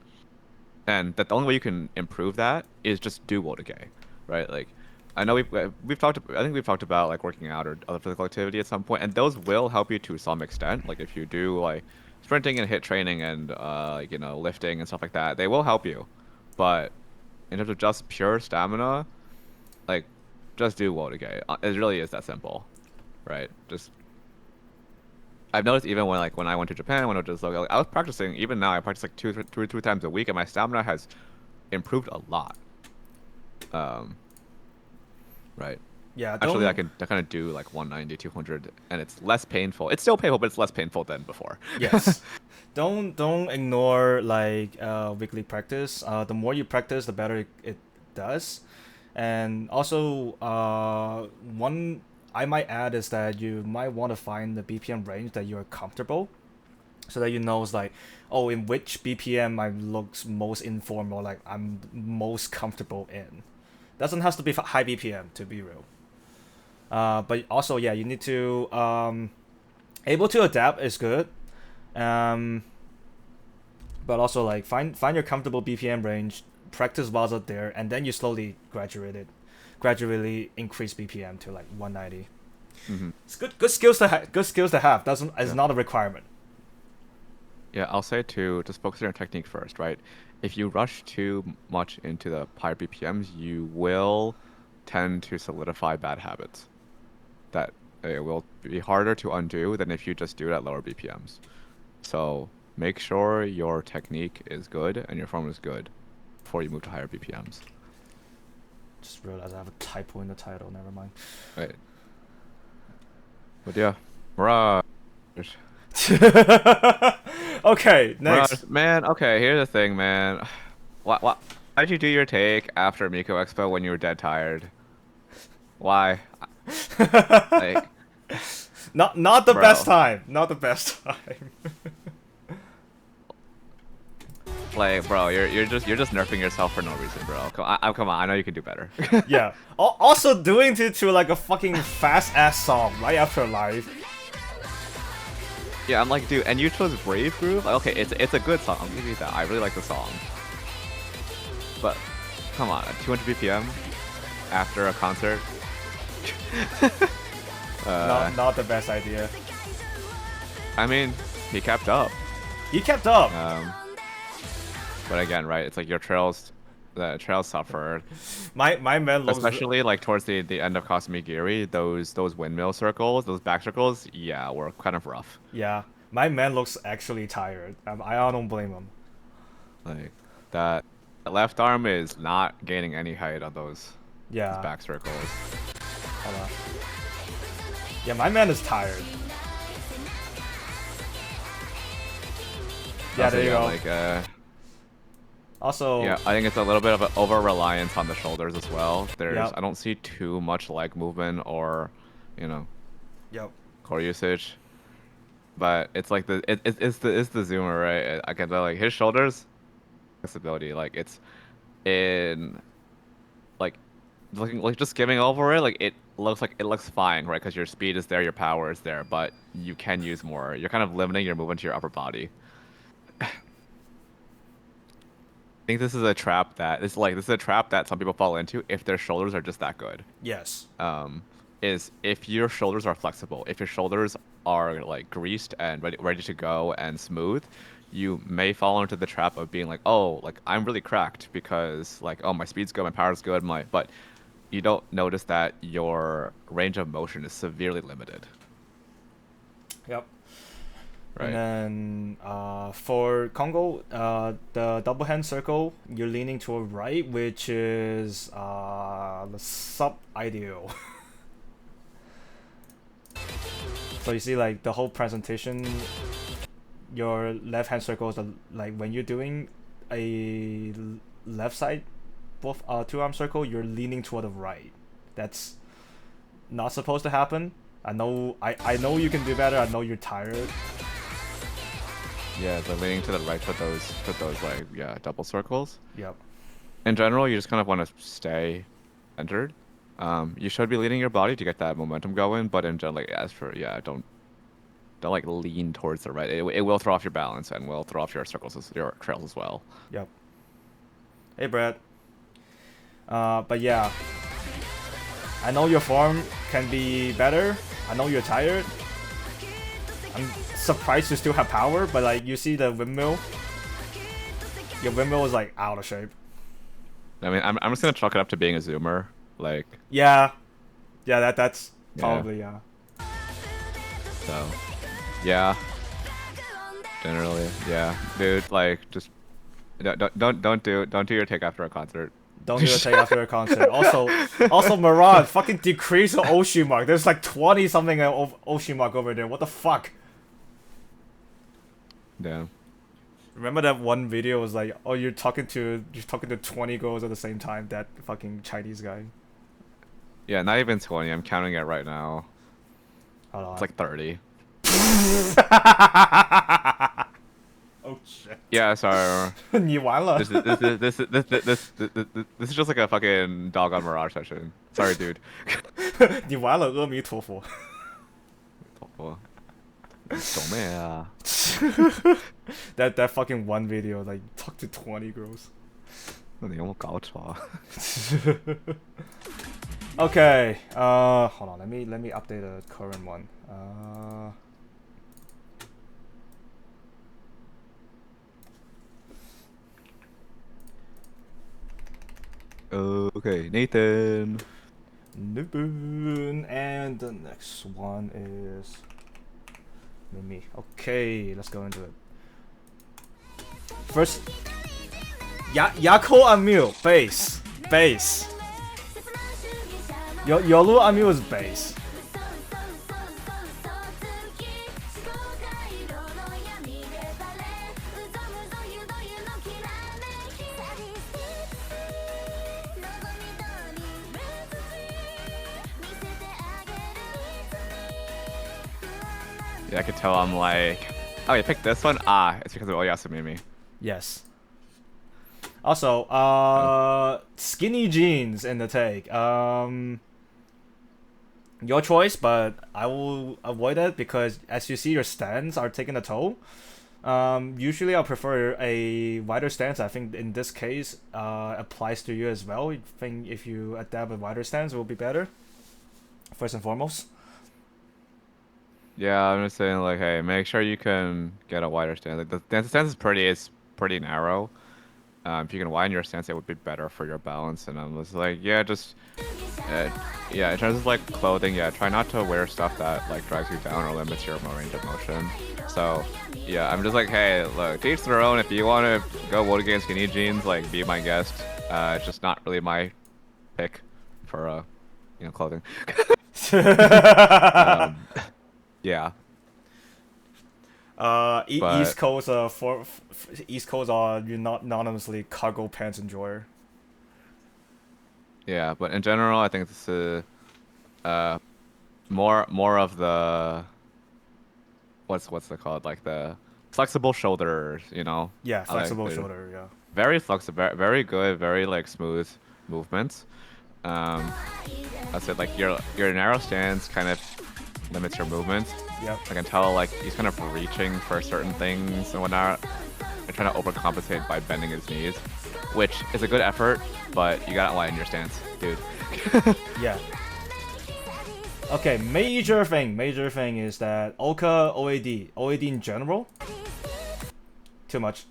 And that the only way you can improve that is just do Wodage, right? Like, I know we've talked. I think we've talked about like working out or other physical activity at some point, and those will help you to some extent. Like if you do like sprinting and hit training and like, lifting and stuff like that, they will help you. But in terms of just pure stamina, just do WOTOGATE. It really is that simple, right? Just I've noticed even when I went to Japan, when I was like, I was practicing. Even now, I practice like two times a week, and my stamina has improved a lot. Um, right. Yeah, Actually, don't. I kind of do like 190, 200, and it's less painful. It's still painful, but it's less painful than before. Yes. Don't ignore like weekly practice. The more you practice, the better it does. And also, one I might add is that you might want to find the BPM range that you're comfortable, so that you know it's like, oh, in which BPM I looks most informal, like I'm most comfortable in. Doesn't have to be high BPM to be real. But also, yeah, you need to able to adapt is good. Um, but also like find your comfortable BPM range, practice while out there, and then you slowly gradually increase BPM to like 190. Hmm. It's good skills to good skills to have. Doesn't is Yeah. not a requirement. Yeah, I'll say to just focus on your technique first, right? If you rush too much into the higher BPMs, you will tend to solidify bad habits that it will be harder to undo than if you just do it at lower BPMs. So make sure your technique is good and your form is good before you move to higher BPMs. Just realized I have a typo in the title. Never mind. Right. But yeah, Mirage. Okay, Mirage, next. man. Okay, here's the thing, man. Why did you do your take after Miko Expo when you were dead tired? Why? Like, Not the best bro. time. Not the best time. Like, bro, you're just nerfing yourself for no reason, bro. Come on. I know you can do better. Yeah. Also doing to like a fucking fast ass song right after live. Yeah, I'm like, dude, and you chose Brave Groove? Like, okay, it's a good song. I'll give you that. I really like the song. But come on, at 200 BPM after a concert. Not the best idea. I mean, he kept up. He kept up. Um, but again, right? It's like the trails suffered, My man looks. especially like towards the end of Kasumigiri. Those windmill circles, those back circles, yeah, were kind of rough. Yeah, my man looks actually tired. I don't blame him. Like that left arm is not gaining any height on those Yeah. back circles. Hold on. Yeah, my man is tired. Yeah, Also, there you yeah, go. like Also, yeah, I think it's a little bit of an over reliance on the shoulders as well. Yep. I don't see too much leg movement or, you know, Yep. core usage. But it's like it's the zoomer, right? I can tell like his shoulders flexibility, like it's in like looking like just skimming over it, like it looks fine, right? Because your speed is there, your power is there, but you can use more. You're kind of limiting your movement to your upper body. I think this is a trap that some people fall into if their shoulders are just that good. Yes. Is if your shoulders are flexible, if your shoulders are like greased and ready to go and smooth, you may fall into the trap of being like, oh, like I'm really cracked because like, oh, my speed's good, my power's good, but you don't notice that your range of motion is severely limited, Yep. And right? then for Congo, the double hand circle, you're leaning toward right, which is the sub ideal. So you see, like the whole presentation, your left hand circle is like when you're doing a left side, both two arm circle, you're leaning toward the right. That's not supposed to happen. I know you can do better. I know you're tired. Yeah, the leaning to the right for those like yeah double circles. Yep. In general, you just kind of want to stay centered. You should be leaning your body to get that momentum going, but in general, like, as for yeah, don't like lean towards the right. It will throw off your balance and will throw off your your trails as well. Yep. Hey, Brad. But yeah, I know your form can be better. I know you're tired. I'm surprised you still have power, but like you see the windmill, your windmill is like out of shape. I mean, I'm just gonna chalk it up to being a zoomer. Like, Yeah, Yeah, that's Yeah. probably So, yeah. Generally, yeah, dude. Like, just don't do your take after a concert. Don't do a take after a concert. Also, Mirage, fucking decrease the Oshi mark. There's like 20 something Oshi mark over there. What the fuck? Yeah. Remember that one video was like, oh, you're talking to 20 girls at the same time. That fucking Chinese guy. Yeah, not even 20. I'm counting it right now. Hold on. It's like 30. Oh shit. Yeah, sorry. 你完了 This is just like a fucking dog on Mirage session. Sorry, dude. 你完了阿弥陀佛 that fucking one video like talk to 20 girls. 你有没有搞错？ Okay, hold on, let me update the current one. Okay, Nathan. And the next one is Mimi. Okay, let's go into it. First, Yako Amil, bass. Yolu Amil is bass. Yeah, I could tell I'm like, oh, you picked this one? Ah, it's because of Oyasumimi. Yes. Also, skinny jeans in the take. Your choice, but I will avoid it because as you see, your stance are taking a toll. Usually I prefer a wider stance. I think in this case, applies to you as well. I think if you adapt a wider stance, it will be better. First and foremost. Yeah, I'm just saying like, hey, make sure you can get a wider stance. Like the stance is pretty narrow. If you can widen your stance, it would be better for your balance. And I'm just like, yeah, yeah, in terms of like clothing, yeah, try not to wear stuff that like drags you down or limits your range of motion. So, yeah, I'm just like, hey, look, to each their own. If you want to go vote against skinny jeans, like, be my guest. It's just not really my pick for clothing. Yeah. East Coast East Coast are you're not anonymously cargo pants enjoyer. Yeah, but in general, I think this is more of the what's it called, like the flexible shoulders, you know? Yeah, I like flexible shoulder. Yeah. very flexible, very good, very like smooth movements. I said like your narrow stance kind of limits your movement. Yep. I can tell like he's kind of reaching for certain things and whatnot. And trying to overcompensate by bending his knees, which is a good effort, but you gotta widen your stance, dude. Yeah. Okay, major thing is that Oka OAD in general, too much.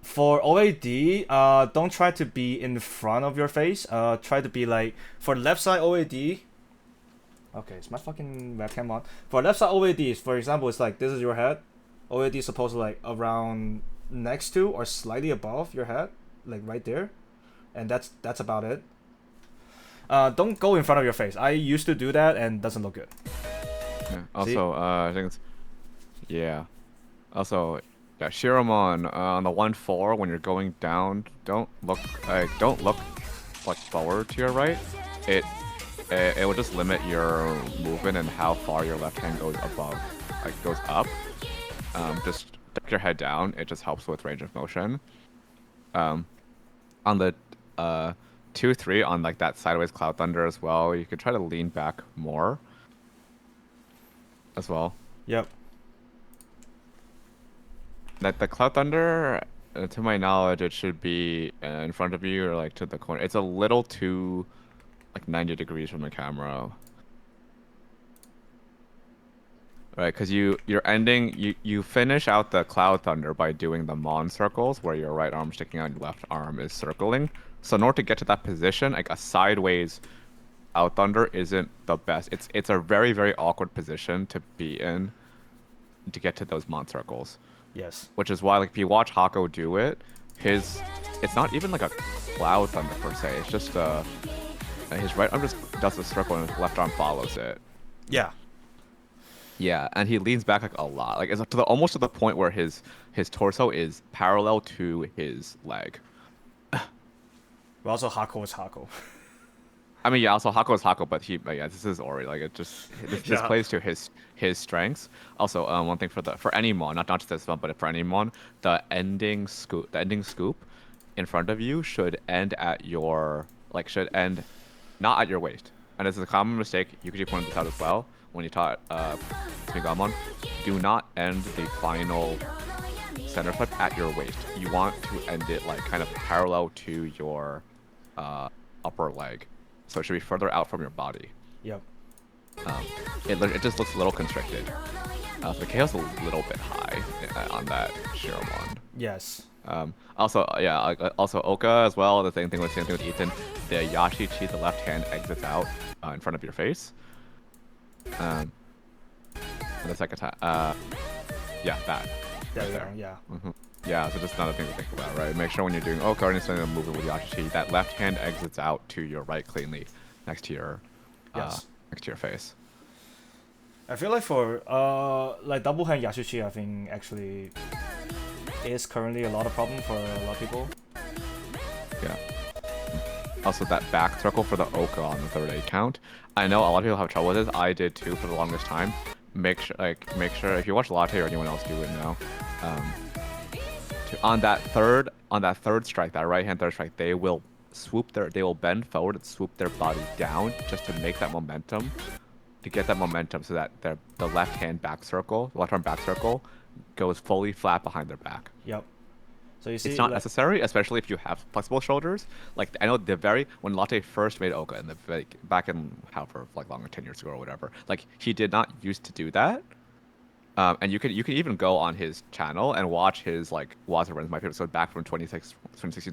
For OAD, don't try to be in front of your face. Try to be like for left side OAD. Okay, is my fucking webcam on? For left side OAD, for example, it's like this is your head. OAD is supposed to like around next to or slightly above your head, like right there, and that's about it. Don't go in front of your face. I used to do that and doesn't look good. Yeah. Also, I think it's Also, yeah, Shiromon on the 1-4 when you're going down, don't look like forward to your right. It will just limit your movement and how far your left hand goes above, like goes up. Just duck your head down. It just helps with range of motion. On the 2-3 on like that sideways Cloud Thunder as well, you could try to lean back more as well. Yep. That the Cloud Thunder, to my knowledge, it should be in front of you or like to the corner. It's a little too like 90 degrees from the camera. Right, because you finish out the Cloud Thunder by doing the Mon circles where your right arm sticking out and your left arm is circling, So in order to get to that position, like a sideways out thunder isn't the best. It's a very, very awkward position to be in to get to those mon circles. Yes. Which is why, like, if you watch Hako do it, it's not even like a cloud thunder per se. It's just his right arm just does the circle and his left arm follows it. Yeah. Yeah, and he leans back like a lot, like it's up to the almost to the point where his torso is parallel to his leg. But also Hako is Hako. I mean, yeah, also Hako is Hako, but yeah, this is Ori. Like it just this Yeah. plays to his strengths. Also, one thing for any mon, not just this one, but for any mon, the ending scoop in front of you should end at your should end not at your waist. And this is a common mistake. Yukichi pointed this out as well when he taught Smigamon. Do not end the final center flip at your waist. You want to end it like kind of parallel to your upper leg. So it should be further out from your body. Yep. It just looks a little constricted. The KO's a little bit high on that Shiromon. Yes. Also, yeah, also Oka as well. The same thing with Ethan. The Yashichi, the left hand exits out in front of your face. And the second time, yeah, that. There right we there. are, yeah. Yeah, so just another thing to think about, right? Make sure when you're doing Oka or anything moving with Yashichi, that left hand exits out to your right cleanly, next to your face. I feel like for like double hand Yashichi, I think actually is currently a lot of problem for a lot of people. Yeah. Also, that back circle for the Oka on the third eight count. I know a lot of people have trouble with this. I did too for the longest time. Make sure if you watch Latte or anyone else do it now. On that third strike, that right hand third strike, they will bend forward and swoop their body down just to make that momentum, to get that momentum so that the left hand back circle, the left arm back circle, goes fully flat behind their back. Yep. So you see, it's not necessary, especially if you have flexible shoulders. Like I know when Latte first made Oka in back in however longer 10 years ago or whatever, like he did not used to do that. And you can even go on his channel and watch his Waza runs, my favorite. So back from 2016,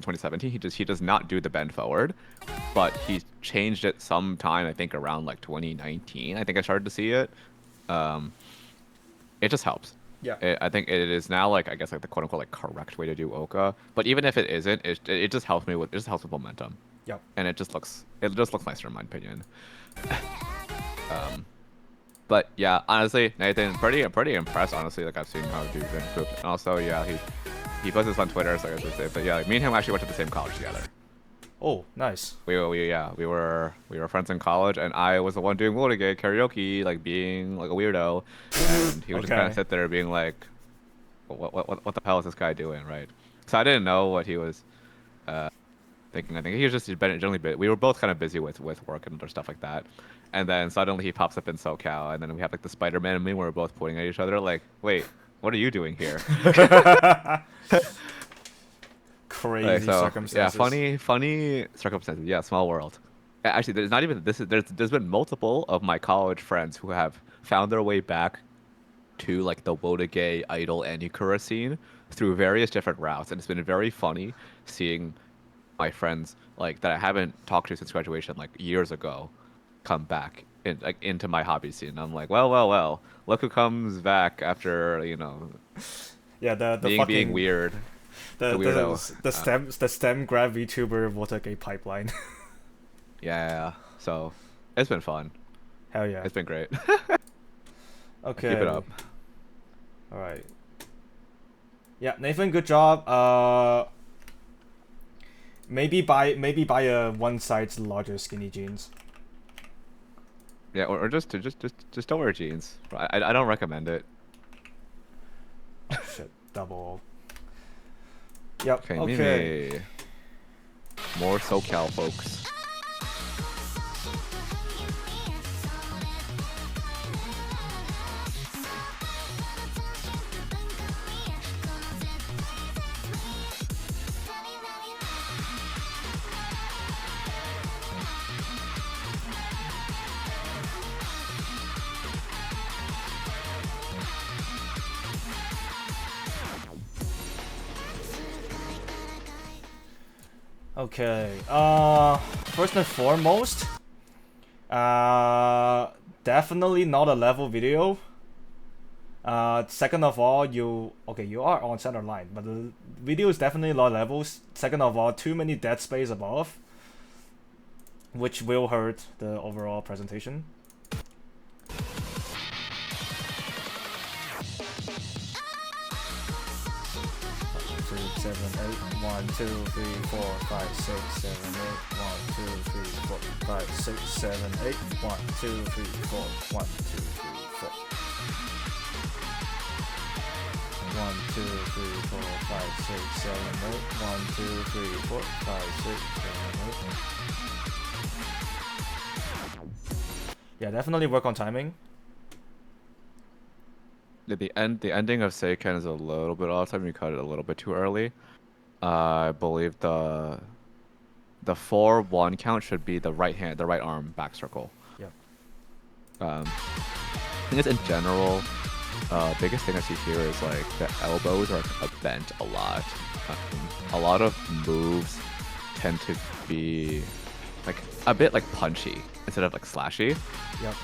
2017, he does not do the bend forward, but he changed it sometime, I think around 2019. I think I started to see it. It just helps. Yeah. I think it is now I guess the quote unquote correct way to do Oka. But even if it isn't, it just helps me with momentum. Yep. And it just looks nicer in my opinion. But yeah, honestly, Nathan, pretty impressed. Honestly, I've seen how dude's been improved. And also, yeah, he posts this on Twitter, so I guess I say. But yeah, me and him actually went to the same college together. Oh, nice. We were friends in college, and I was the one doing Wodage karaoke, being a weirdo, and he would just kind of sit there being like, what the hell is this guy doing, right? So I didn't know what he was thinking. I think he was just generally we were both kind of busy with work and other stuff like that. And then suddenly he pops up in SoCal, and then we have the Spider-Man meme where we're both pointing at each other like, wait, what are you doing here? Crazy circumstances. Yeah, funny circumstances. Yeah, small world. Actually, there's not even there's been multiple of my college friends who have found their way back to the Wodage idol and Ikura scene through various different routes, and it's been very funny seeing my friends that I haven't talked to since graduation years ago come back into my hobby scene. I'm like, well, look who comes back after yeah, being weird. The weirdo. The STEM grad VTuber Watergate pipeline. Yeah, so it's been fun. Hell yeah, it's been great. Okay, keep it up. All right. Yeah, Nathan, good job. Maybe buy a one size larger skinny jeans. Yeah, or just don't wear jeans. I don't recommend it. Oh shit, double. Yep. Okay. Mime. More SoCal folks. Okay. First and foremost, definitely not a level video. Second of all, you are on center line, but the video is definitely low levels. Second of all, too many dead space above, which will hurt the overall presentation. Seven, eight, 1, 2, 3, 4, 5, 6, 7, 8, 1, 2, 3, 4, 5, 6, 7, 8, 1, 2, 3, 4, 1, 2, 3, 4. 1, 2, 3, 4, 5, 6, 7, 8, 1, 2, 3, 4, 5, 6, 7, 8. Yeah, definitely work on timing. The ending of Seiken is a little bit off. Time you cut it a little bit too early. I believe the 4-1 count should be the right arm back circle. Yep. I think it's in general. Biggest thing I see here is like the elbows are bent a lot. A lot of moves tend to be like a bit like punchy instead of like slashy. Yep.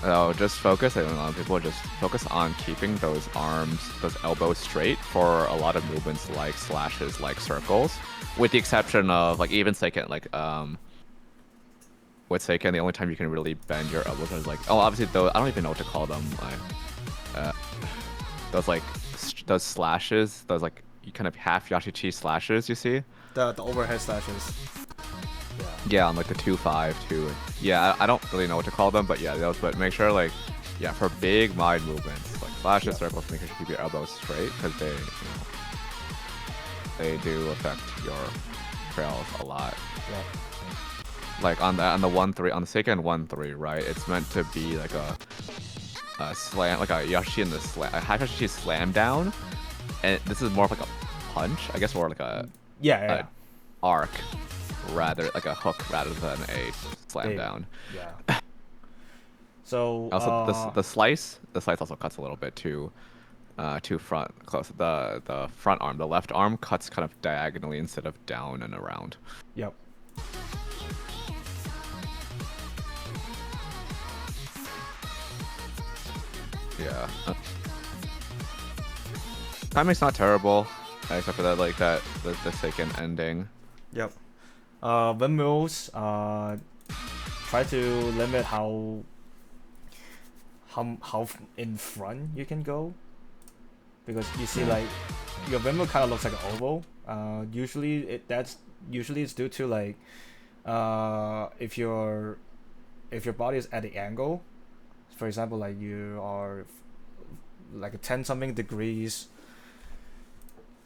Oh, just focus. I think a lot of people just focus on keeping those elbows straight for a lot of movements like slashes, like circles, with the exception of like even Seiken, like with Seiken, the only time you can really bend your elbows is like, oh, obviously though I don't even know what to call them, like those slashes, those like you kind of half Yashichi slashes, you see? The overhead slashes. Yeah, on like the 2-5 too. Yeah, I don't really know what to call them, but yeah, those. But make sure like, yeah, for big wide movements, like flashes, circles, make sure you keep your elbows straight because they do affect your trails a lot. Yeah. Like on the 1-3 on the Seiken 1-3, right? It's meant to be like a slam, like a Yashi in the slam, a half Yashi slam down, and this is more of like a punch, I guess, more like a arc. Rather like a hook rather than a slam down. Yeah. So also the slice also cuts a little bit too front close. The front arm, the left arm cuts kind of diagonally instead of down and around. Yep. Yeah. Timing's not terrible, except for that like the Seiken ending. Yep. Windmills, try to limit how in front you can go, because you see like your windmill kind of looks like an oval. Usually it's due to like if your body is at the angle, for example, like you are like a 10 something degrees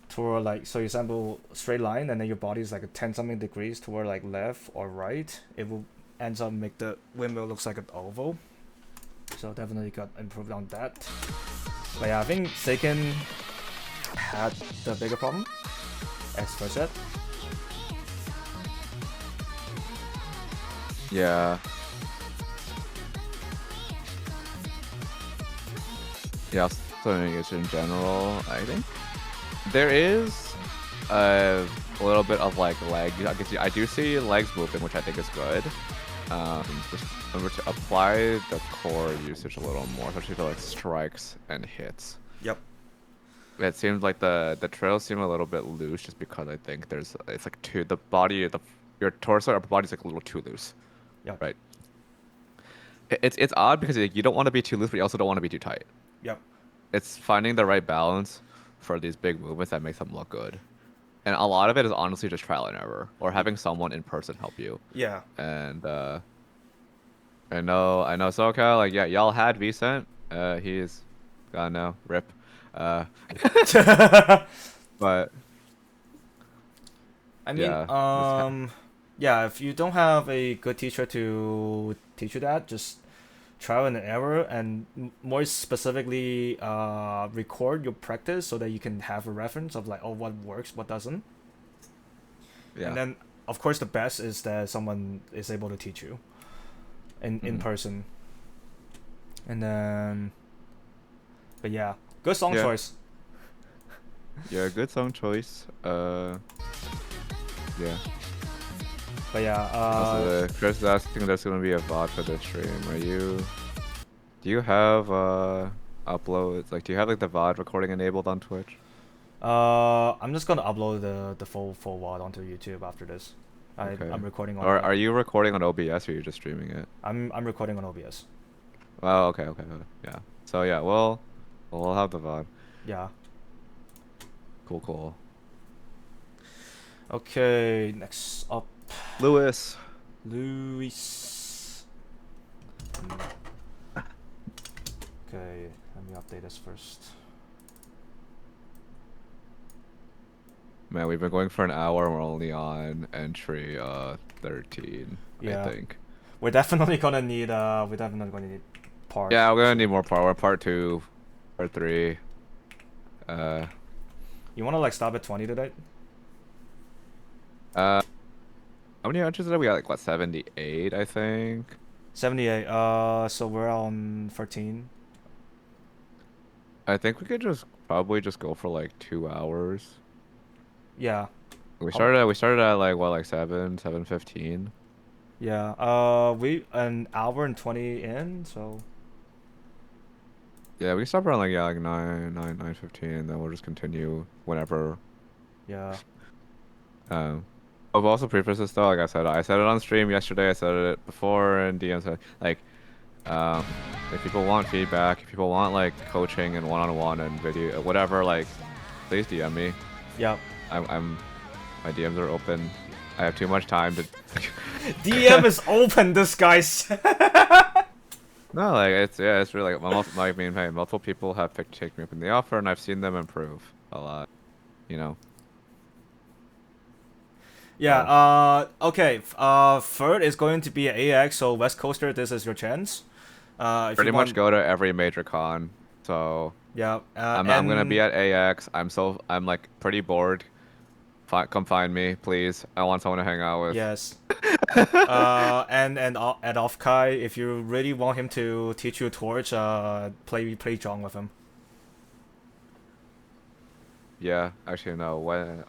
toward like, so you example straight line and then your body is like a 10 something degrees toward like left or right, it will ends up make the windmill looks like an oval. So definitely got improved on that. But yeah, I think Seiken had the bigger problem as first set. Yeah. Yeah, so in general, I think there is a little bit of like leg. I do see legs moving, which I think is good. Just remember to apply the core usage a little more, especially for like strikes and hits. Yep. It seems like the trails seem a little bit loose, just because I think it's like your torso or upper body's like a little too loose. Yep. Right. It's odd because you don't want to be too loose, but you also don't want to be too tight. Yep. It's finding the right balance for these big movements that makes them look good. And a lot of it is honestly just trial and error, or having someone in person help you. Yeah. And I know SoCal, like, yeah, y'all had Vicent. He's gone now. Rip. But I mean, yeah, if you don't have a good teacher to teach you that, just trial and error, and more specifically record your practice so that you can have a reference of like, oh, what works, what doesn't. Yeah. And then of course the best is that someone is able to teach you in person. And then, but yeah, good song choice. Yeah, good song choice. Yeah. But yeah, Also, Chris is asking there's gonna be a VOD for this stream. Do you have uploads? Like, do you have like the VOD recording enabled on Twitch? I'm just gonna upload the full WOD onto YouTube after this. Okay. I'm recording on. Or are you recording on OBS or you're just streaming it? I'm recording on OBS. Oh, okay, yeah. So yeah, we'll have the VOD. Yeah. Cool. Okay, next up, Lewis. Luis. Okay, let me update this first. Man, we've been going for an hour and we're only on entry 13, Yeah. I think. We're definitely gonna need parts. Yeah, we're gonna need more part 2, part 3. You wanna like stop at 20 today? How many entries did we got? Like what, 78, I think. 78. So we're on 13. I think we could probably just go for like 2 hours. Yeah. We started at like what, like 7:15. Yeah. We an hour and 20 in, so. Yeah, we can stop around like 9:15. Then we'll just continue whenever. Yeah. I've also prefaced this though. Like I said it on stream yesterday. I said it before, and DM said like, if people want feedback, if people want like coaching and one-on-one and video, whatever, like, please DM me. Yep. My DMs are open. I have too much time to. DM is open. This guy's. No, like it's really like multiple people have taken me up in the offer, and I've seen them improve a lot. You know. Yeah. Okay. Third is going to be AX. So West Coaster, this is your chance. Pretty much go to every major con. So. Yeah. I'm gonna be at AX. I'm like pretty bored. Come find me, please. I want someone to hang out with. Yes. And at Offkai, if you really want him to teach you Torch, play Zhong with him. Yeah, actually no.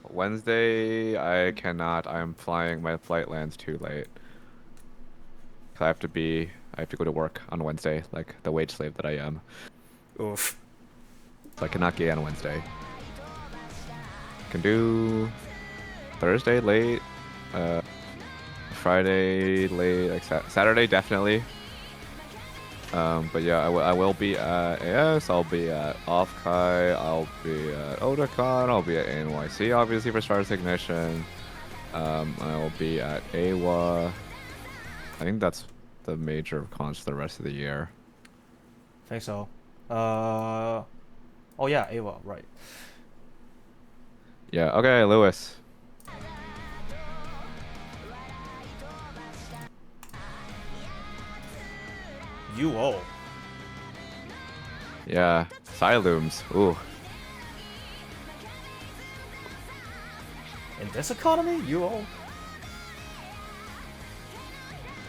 Wednesday I cannot. I'm flying. My flight lands too late. I have to go to work on Wednesday, like the wage slave that I am. Oof. So I cannot get on Wednesday. Can do Thursday late, Friday late, like Saturday definitely. But yeah, I will be at AS, I'll be at Offkai, I'll be at Otakon, I'll be at NYC obviously for Stardust Ignition. I will be at AWA. I think that's the major cons for the rest of the year. I think so. Oh yeah, AWA, right. Yeah, okay, Lewis. UO. Yeah, Silooms. Ooh. In this economy, UO.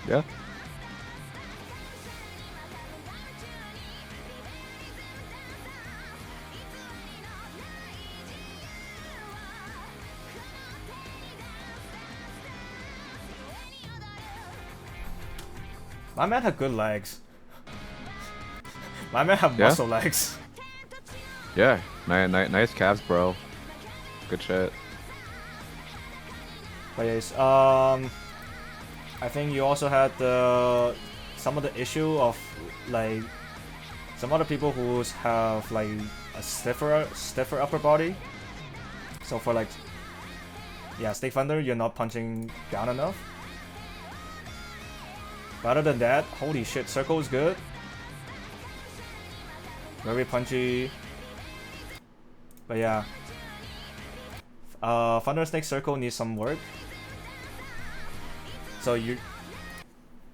Yeah. My man had good legs. My man have muscle legs. Yeah, nice calves, bro. Good shit. But yes, I think you also had some of the issue of like some other people who have like a stiffer upper body. So for like, yeah, Stick Thunder, you're not punching down enough. But other than that, holy shit, Circle is good. Very punchy. But yeah. Thunder Snake Circle needs some work. So you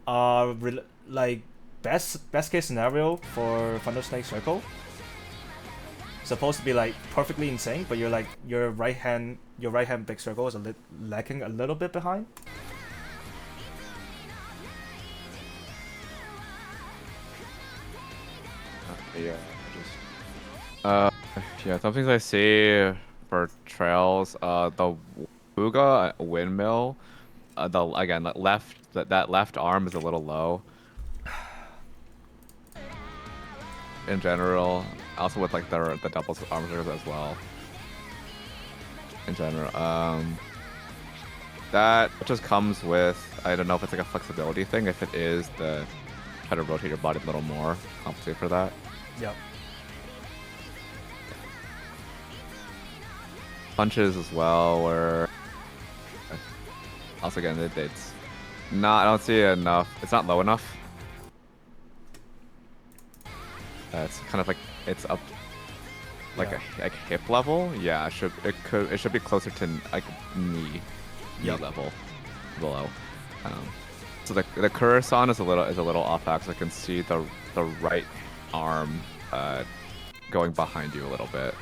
like best case scenario for Thunder Snake Circle, supposed to be like perfectly in sync, but you're like your right hand big circle is lacking a little bit behind. Yeah, yeah, some things I see for trails, the Fuga windmill. The again that left arm is a little low in general. Also with like the doubles arm circles as well. In general, that just comes with, I don't know if it's like a flexibility thing. If it is, try to rotate your body a little more, compensate for that. Yep. Punches as well, where also again it's not. I don't see it enough. It's not low enough. It's kind of like it's up, like like hip level. Yeah, it should be closer to like knee level, below. So the Kurisan is a little off axis. I can see the right arm going behind you a little bit.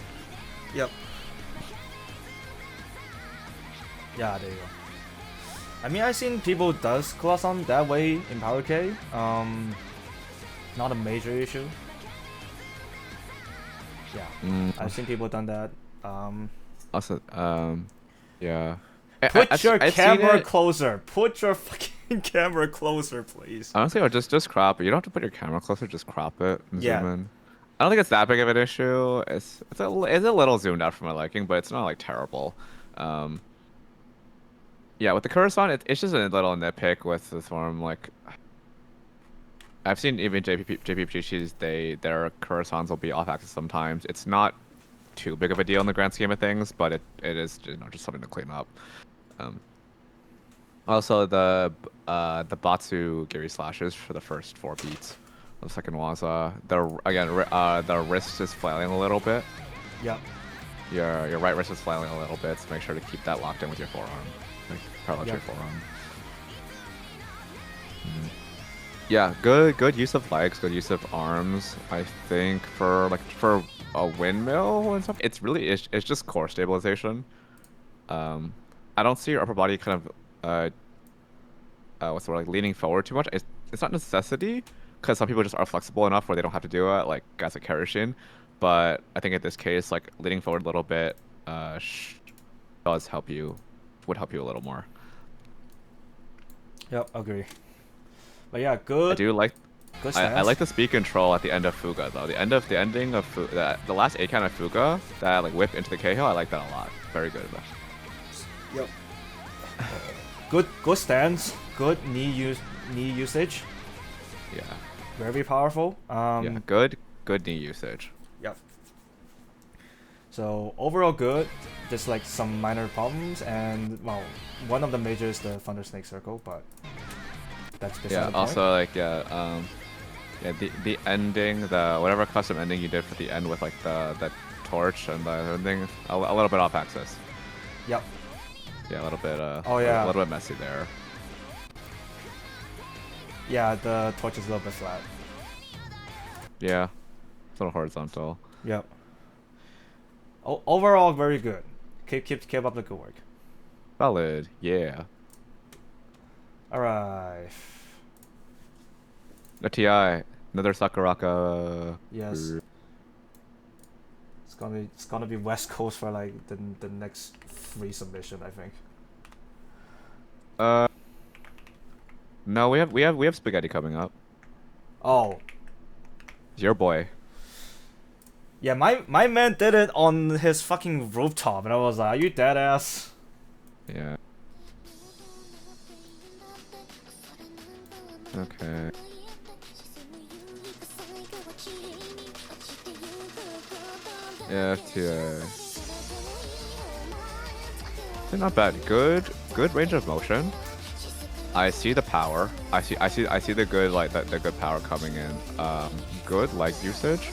Yep. Yeah, there you go. I mean, I've seen people does Kurisan that way in Power K. Not a major issue. Yeah, I've seen people done that. Also, yeah. Put your camera closer. Put your fucking camera closer, please. Honestly, or just crop it. You don't have to put your camera closer. Just crop it and Yeah. zoom in. I don't think it's that big of an issue. It's a little zoomed out for my liking, but it's not like terrible. Yeah, with the Kurisan, it's just a little nitpick with this form. Like, I've seen even JPPGs, their Kurisans will be off axis sometimes. It's not too big of a deal in the grand scheme of things, but it is just something to clean up. Also the Batsu Giri slashes for the first 4 beats. The second waza, the wrist is flailing a little bit. Yep. Your right wrist is flailing a little bit, so make sure to keep that locked in with your forearm. Like parallel to your forearm. Yeah, good use of legs, good use of arms. I think for a windmill and stuff, it's just core stabilization. I don't see your upper body kind of what's the word, like leaning forward too much. It's not necessity, because some people just are flexible enough where they don't have to do it, like guys like Karushin. But I think in this case, like leaning forward a little bit would help you a little more. Yep, agree. But yeah, good. I do like. Good I like the speed control at the end of Fuga though. The ending of the last 8 count of Fuga, that like whip into the K-Hill, I like that a lot. Very good. Yep. Good stance. Good knee usage. Yeah. Very powerful. Yeah. Good knee usage. Yep. So overall good. Just like some minor problems, and well, one of the major is the Thunder Snake Circle, but that's beside the point. Also like yeah, the ending, the whatever custom ending you did for the end with like the torch and the ending, a little bit off axis. Yep. Yeah, a little bit oh yeah, a little bit messy there. Yeah, the torch is a little bit flat. Yeah, it's a little horizontal. Yep. Overall, very good. Keep up the good work. Solid, yeah. Alright. A TI, another Sakuraka. Yes. It's gonna be West Coast for like the next 3 submission, I think. No, we have Spaghetti coming up. Oh. Your boy. Yeah, my man did it on his fucking rooftop, and I was like, "Are you dead ass?" Yeah. Okay. Yeah, TI. They're not bad. Good range of motion. I see the power. I see the good the good power coming in. Good leg usage.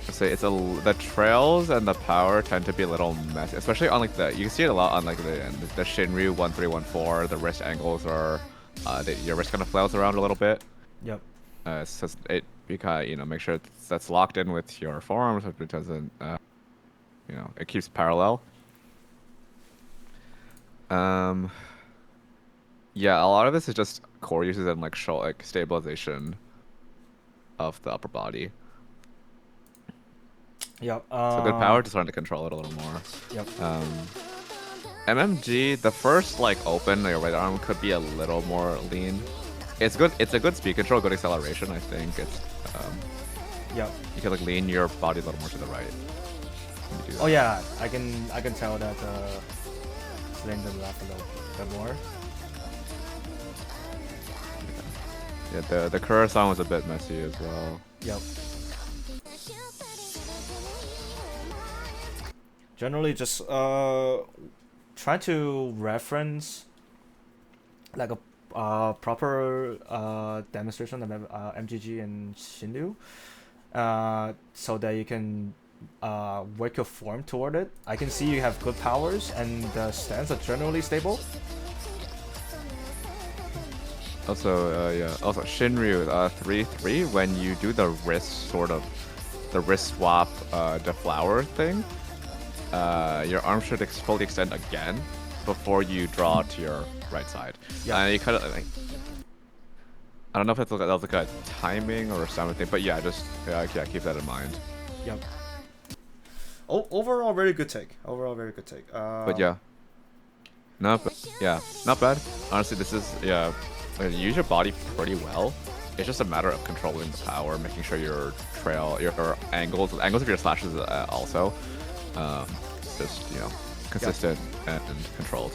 I'd say the trails and the power tend to be a little messy, especially on like you can see it a lot on like the Shinryu 1314. The wrist angles are your wrist kind of flails around a little bit. Yep. So because make sure that's locked in with your forearms, so it doesn't it keeps parallel. Yeah, a lot of this is just core uses and like stabilization of the upper body. Yep. So good power, just learn to control it a little more. Yep. MMG, the first like open your right arm could be a little more lean. It's good. It's a good speed control, good acceleration. I think it's Yep. you can like lean your body a little more to the right. when you do Oh that. yeah, I can tell that it's leaning to the left a little bit more. Yeah, the Kurosan was a bit messy as well. Yep. Generally, just try to reference like a proper demonstration of MGG and Shinryu, so that you can work your form toward it. I can see you have good powers and the stance are generally stable. Also, yeah. Also, Shinryu 3-3 when you do the wrist swap deflower thing. Your arm should fully extend again before you draw to your right side. Yeah. And you kind of like, I don't know if that was like a timing or something thing, but yeah, just yeah, keep that in mind. Yep. Overall, very good take. Overall, very good take. But yeah, not bad. Honestly, this is you use your body pretty well. It's just a matter of controlling the power, making sure your angles of your slashes also, just consistent and controlled.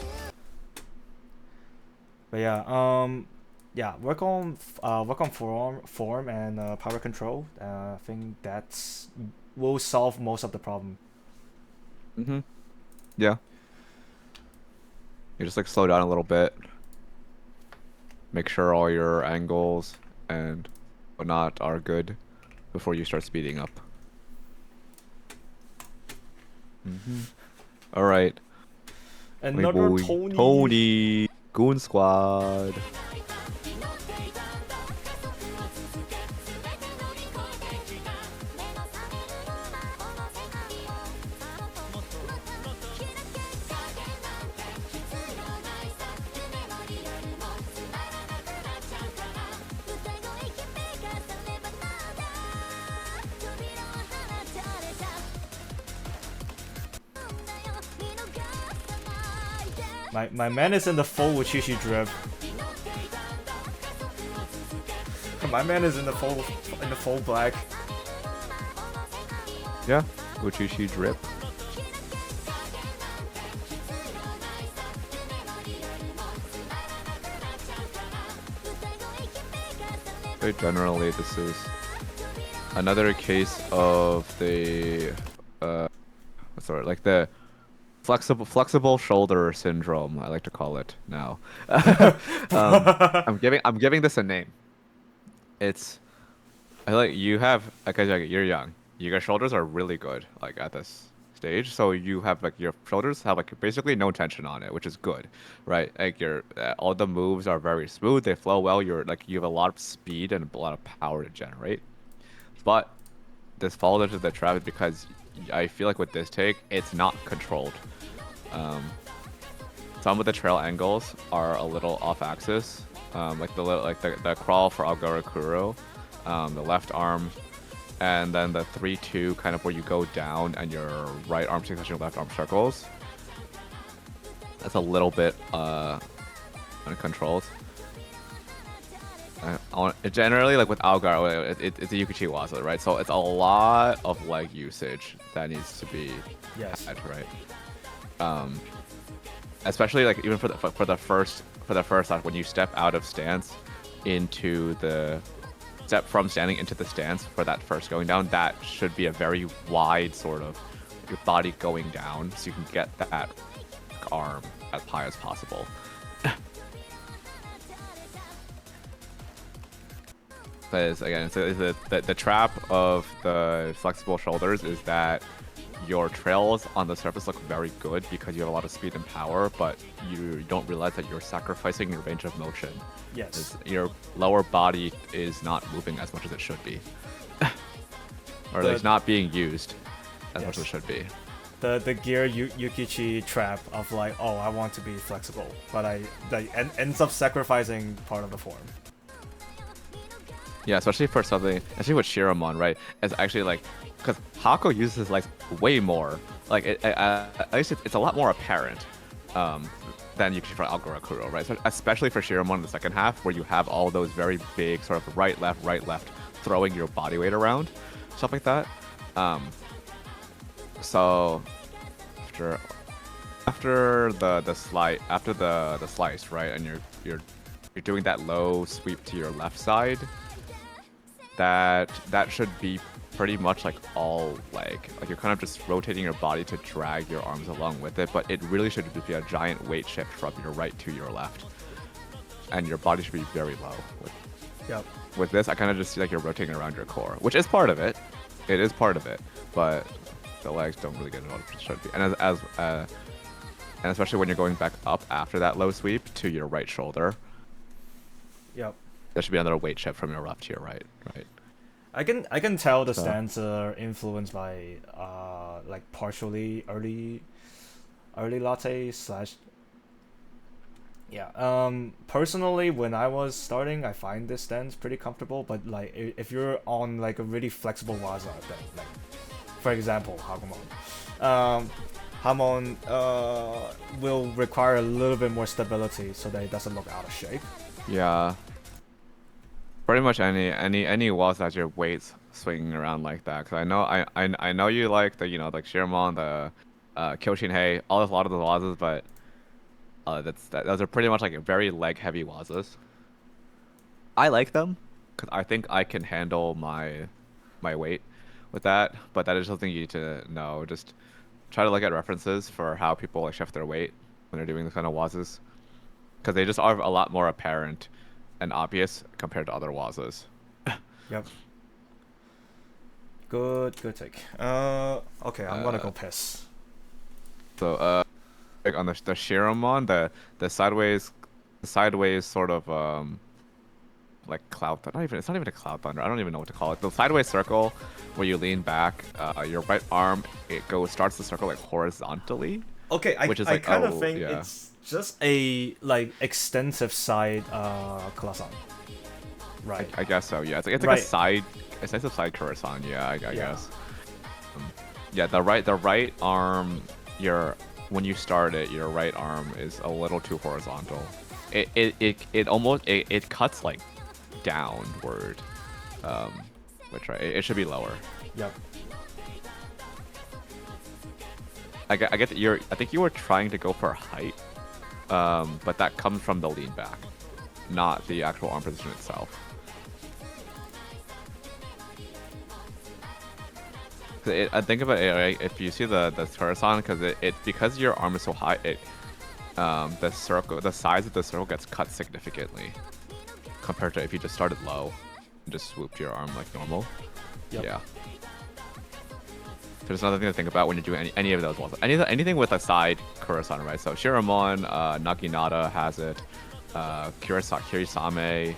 But yeah, work on form and power control. I think that's will solve most of the problem. Mhm. Yeah. You just like slow down a little bit. Make sure all your angles and whatnot are good before you start speeding up. All right. Another boy, Tony. Tony, Goon Squad. My man is in the full Uchishi drip. My man is in the full black. Yeah, Uchishi drip. But generally, this is another case of the like the flexible shoulder syndrome. I like to call it now. I'm giving this a name. It's I feel like you have you're young. Your shoulders are really good like at this stage, so you have like your shoulders have like basically no tension on it, which is good, right? Like your all the moves are very smooth, they flow well. You have a lot of speed and a lot of power to generate. But this falls into the trap because I feel like with this take, it's not controlled. Some of the trail angles are a little off axis, like the crawl for Agarakuro, the left arm, and then the 3-2 kind of where you go down and your right arm touching your left arm circles. That's a little bit uncontrolled. Generally, like with Algar, it's a Yukichi Waza, right? So it's a lot of leg usage that needs to be had, right? Especially like even for the first half, when you step out of stance into the step from standing into the stance for that first going down, that should be a very wide sort of your body going down, so you can get that arm as high as possible. Because again, the trap of the flexible shoulders is that your trails on the surface look very good because you have a lot of speed and power, but you don't realize that you're sacrificing your range of motion. Yes. Your lower body is not moving as much as it should be. Or it's not being used as much as it should be. The gear Yukichi trap of like, oh, I want to be flexible, but ends up sacrificing part of the form. Yeah, especially for something, especially with Shiramon, right? It's actually like, because Hako uses his legs way more. Like, at least it's a lot more apparent. then you can try Algorakuro, right? So especially for Shiramon in the second half, where you have all those very big sort of right, left, throwing your body weight around, stuff like that. So after the slice, right, and you're doing that low sweep to your left side, that should be pretty much like all leg. Like you're kind of just rotating your body to drag your arms along with it, but it really should be a giant weight shift from your right to your left. And your body should be very low. With this, I kind of just see like you're rotating around your core, which is part of it. It is part of it, but the legs don't really get it all it should be. And and especially when you're going back up after that low sweep to your right shoulder. Yep. There should be another weight shift from your left to your right. I can tell the stands are influenced by like partially early latte slash. Yeah. Personally, when I was starting, I find this stance pretty comfortable. But like, if you're on like a really flexible waza, then like, for example, Hagumon, Hamon will require a little bit more stability so that it doesn't look out of shape. Yeah. Pretty much any walls that your weights swinging around like that. Cause I know you like the like Shiramon, the Kyoshinhei, a lot of the wazas, but those are pretty much like very leg heavy wazas. I like them because I think I can handle my weight with that, but that is something you need to know. Just try to look at references for how people like shift their weight when they're doing this kind of wazas, because they just are a lot more apparent and obvious compared to other wazas. Yep. Good take. Okay, I'm gonna go piss. So like on the Shiramon, the sideways sort of like cloud thunder. It's not even a cloud thunder. I don't even know what to call it. The sideways circle where you lean back, your right arm starts the circle like horizontally. Okay, I kind of think it's just a like extensive side Kurasan. Right. I guess so. Yeah, it's like a side, extensive side Kurasan. Yeah, I guess. Yeah, the right arm, when you start it, your right arm is a little too horizontal. It almost cuts like downward, which it should be lower. Yep. I get that I think you were trying to go for height, but that comes from the lean back, not the actual arm position itself. I think about it, right? If you see the Kurasan, because your arm is so high, the size of the circle gets cut significantly compared to if you just started low and just swooped your arm like normal. Yep. Yeah. There's another thing to think about when you're doing any of those walls. Anything with a side Kurasan, right? So Shiramon, Naginata has it, Kirisame,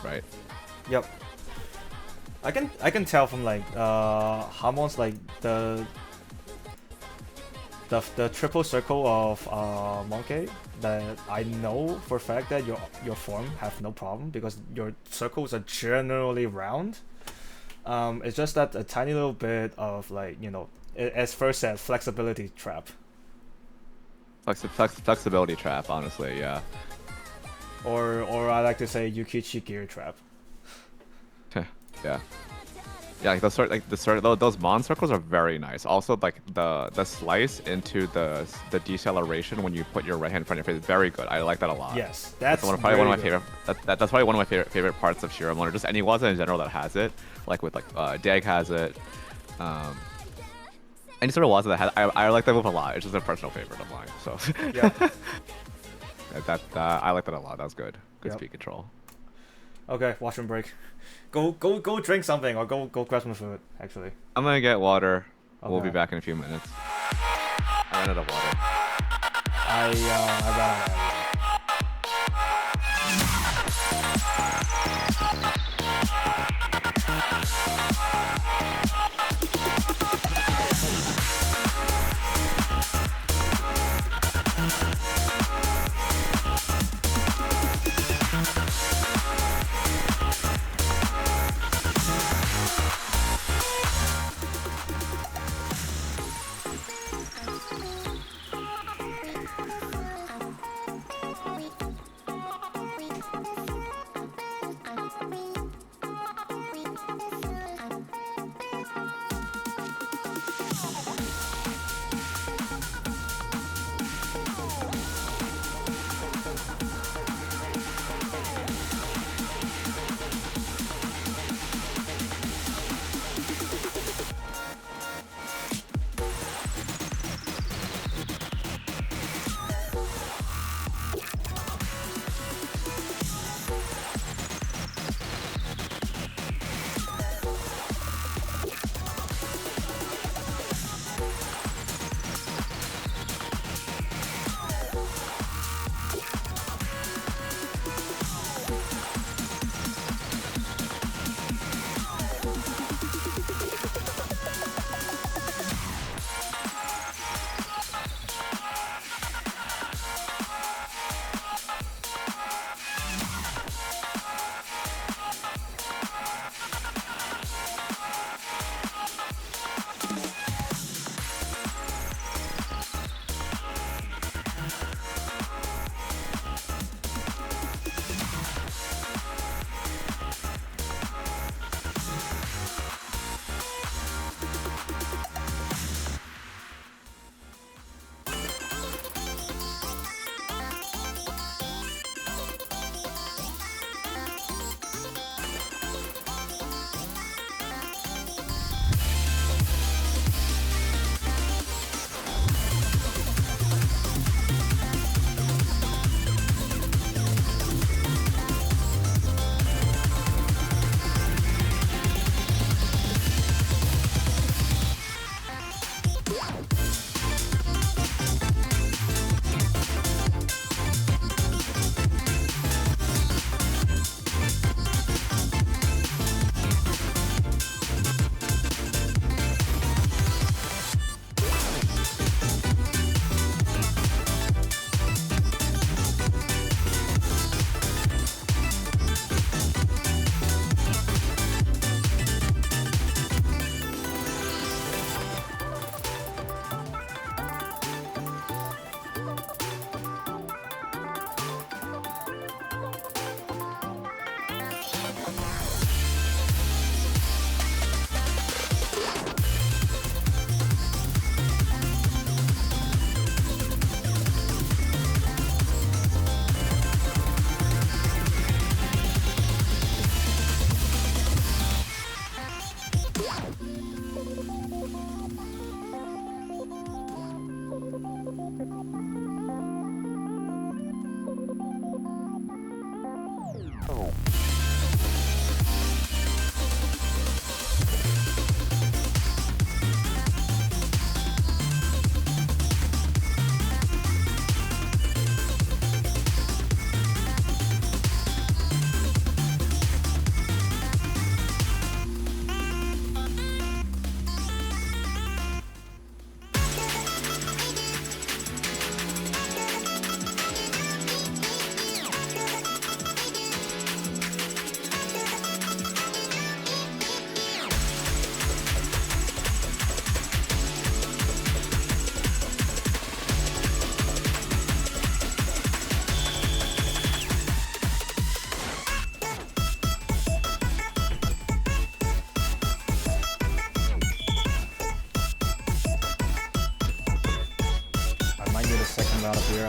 right? Yep. I can tell from like Hamon's like the triple circle of Monkey, that I know for a fact that your form have no problem because your circles are generally round. It's just that a tiny little bit of like, as first said, flexibility trap. Flexibility trap, honestly, yeah. Or I like to say Yukichi gear trap. Yeah. Yeah, like those Mon circles are very nice. Also, like the slice into the deceleration when you put your right hand in front of your face is very good. I like that a lot. Yes, probably one of my favorite. That's probably one of my favorite parts of Shiramon, or just any waza in general that has it. Like with Dag has it. Any sort of waza that has, I like that move a lot. It's just a personal favorite of mine. So yeah, I like that a lot. That was good. Good speed control. Okay, washroom break. Go drink something or go grab some food, actually. I'm gonna get water. Okay. We'll be back in a few minutes. I ran out of water. I ran out of water.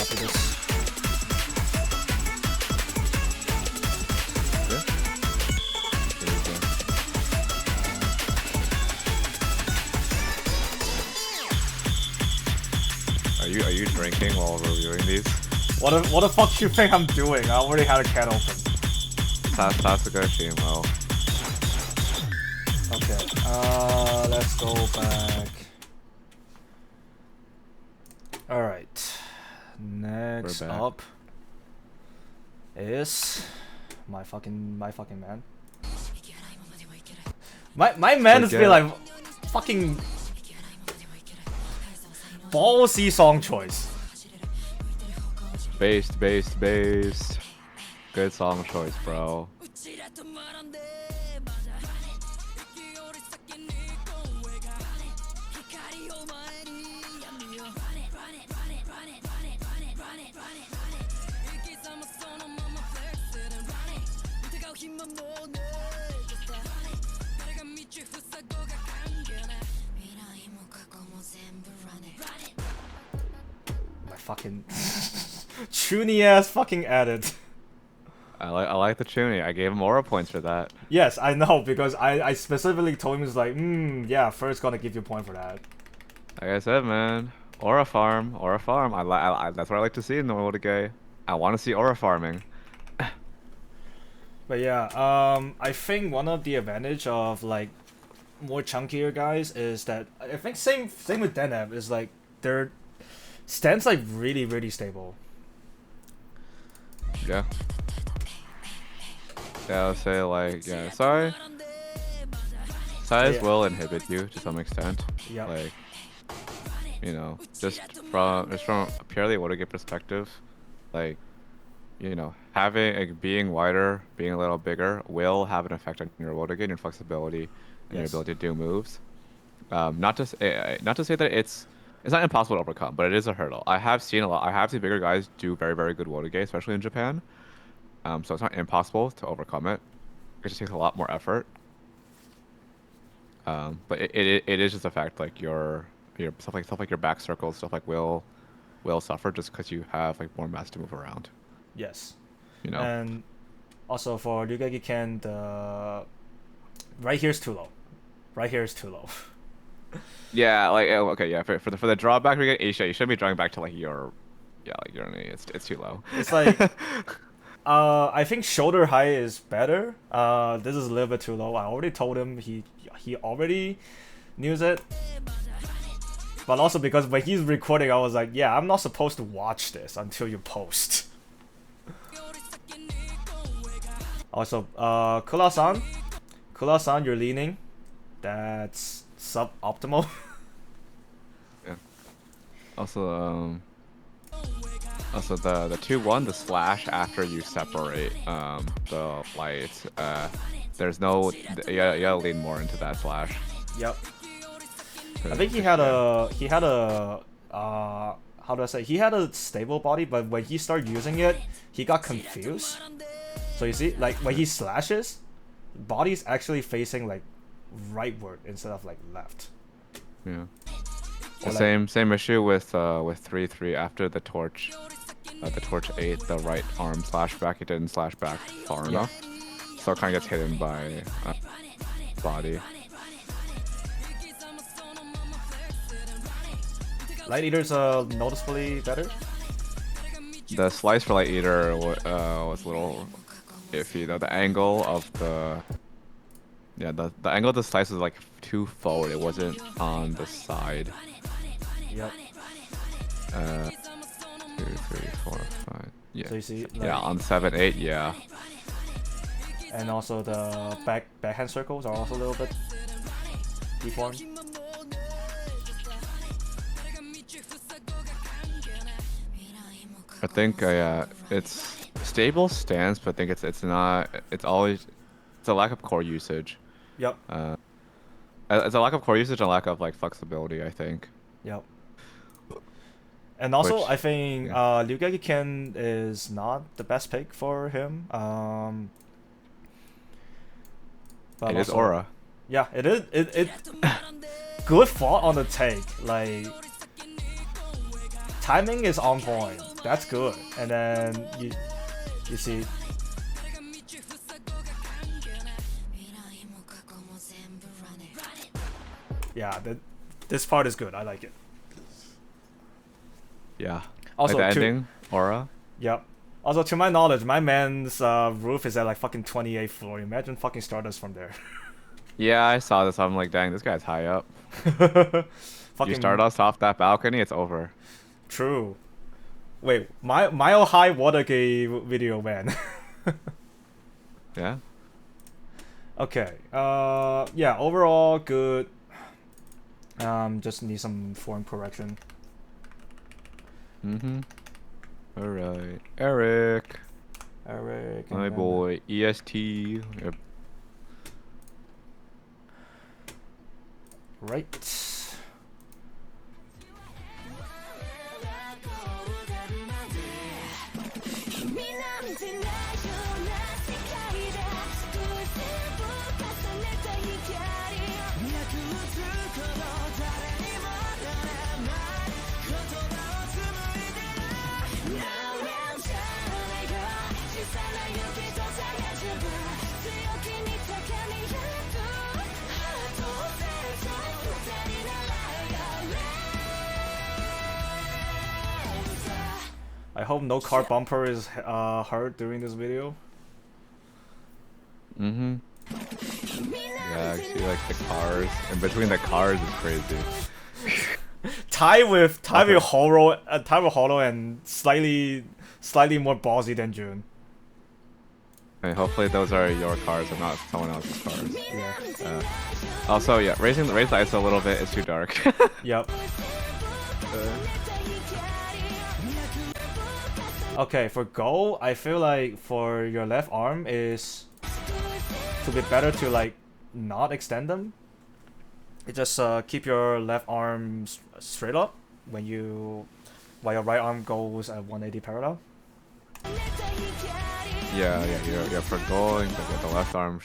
see this. Are you drinking while reviewing these? What the fuck do you think I'm doing? I already had a can open. SAKURA Shimo. Okay, let's go back. Alright. Next up is my fucking man. My man has been like fucking ballsy song choice. Based. Good song choice, bro. My fucking chuny ass fucking edit. I like the tuning. I gave him aura points for that. Yes, I know, because I specifically told him, it's like, yeah, first gonna give you a point for that. Like I said, man, aura farm. That's what I like to see in the MODACHI. I want to see aura farming. But yeah, I think one of the advantage of like more chunkier guys is that I think same with Deneb is like their stance like really stable. Yeah. Yeah, I'll say like, yeah, sorry. Size will inhibit you to some extent. Yeah. Like, you know, just from a purely MODACHI perspective, like, you know, being wider, being a little bigger will have an effect on your MODACHI and your flexibility and your ability to do moves. Not to say that it's not impossible to overcome, but it is a hurdle. I have seen bigger guys do very good MODACHI, especially in Japan. So it's not impossible to overcome it. It just takes a lot more effort. But it is just a fact, like your stuff like your back circles, stuff like will suffer just because you have like more mass to move around. Yes. You know. And also for Ryugeki Ken, the right here's too low. Right here is too low. Yeah, like okay, yeah. For the drawback, we get Asia. You shouldn't be drawing back to like your knee. It's too low. It's like I think shoulder height is better. This is a little bit too low. I already told him he already knew it. But also because when he's recording, I was like, yeah, I'm not supposed to watch this until you post. Also, Kula-san, you're leaning. That's suboptimal. Yeah. Also, the 2-1, the slash after you separate the lights. There's no, you gotta lean more into that slash. Yep. I think he had a how do I say? He had a stable body, but when he started using it, he got confused. So you see, like when he slashes, body's actually facing like rightward instead of like left. Yeah. Or The same issue with 3-3 after the torch. The torch 8, the right arm slash back. It didn't slash back far enough, so it kind of gets hidden by body. Light Eater's noticeably better. The slice for Light Eater was a little iffy though. The angle of the angle of the slice was like too forward. It wasn't on the side. Yep. 2, 3, 4, 5. Yeah. So you see, like, yeah, on 7, 8, yeah. And also the backhand circles are also a little bit deformed. I think it's stable stance, but I think it's not. It's a lack of core usage. Yep. It's a lack of core usage and a lack of like flexibility, I think. Yep. And also, Which, I think yeah. Ryugeki Ken is not the best pick for him. But It is also, aura. Yeah, it is. It good thought on the take. Like timing is on point. That's good. And then you see. Yeah, this part is good. I like it. Yeah. Also, like the ending aura. Yep. Also, to my knowledge, my man's roof is at like fucking 28th floor. Imagine fucking Stardust from there. Yeah, I saw this. I'm like, dang, this guy's high up. Fucking You start us off that balcony, it's over. True. Wait, mile high water gate video, man. Yeah. Okay. Yeah. Overall, good. Just need some form correction. Mm-hmm. All right, Eric. Eric. My boy, EST. Yep. Right. I hope no car bumper is hurt during this video. Mm-hmm. Yeah, I see like the cars. In between the cars is crazy. Tie with Holo and slightly more ballsy than June. And hopefully those are your cars and not someone else's cars. Yeah. Also, yeah, raise the ISO a little bit. It's too dark. Yep. Okay, for goal, I feel like for your left arm is to be better to like not extend them. You just keep your left arm straight up while your right arm goes at 180 parallel. Yeah, for going, the left arm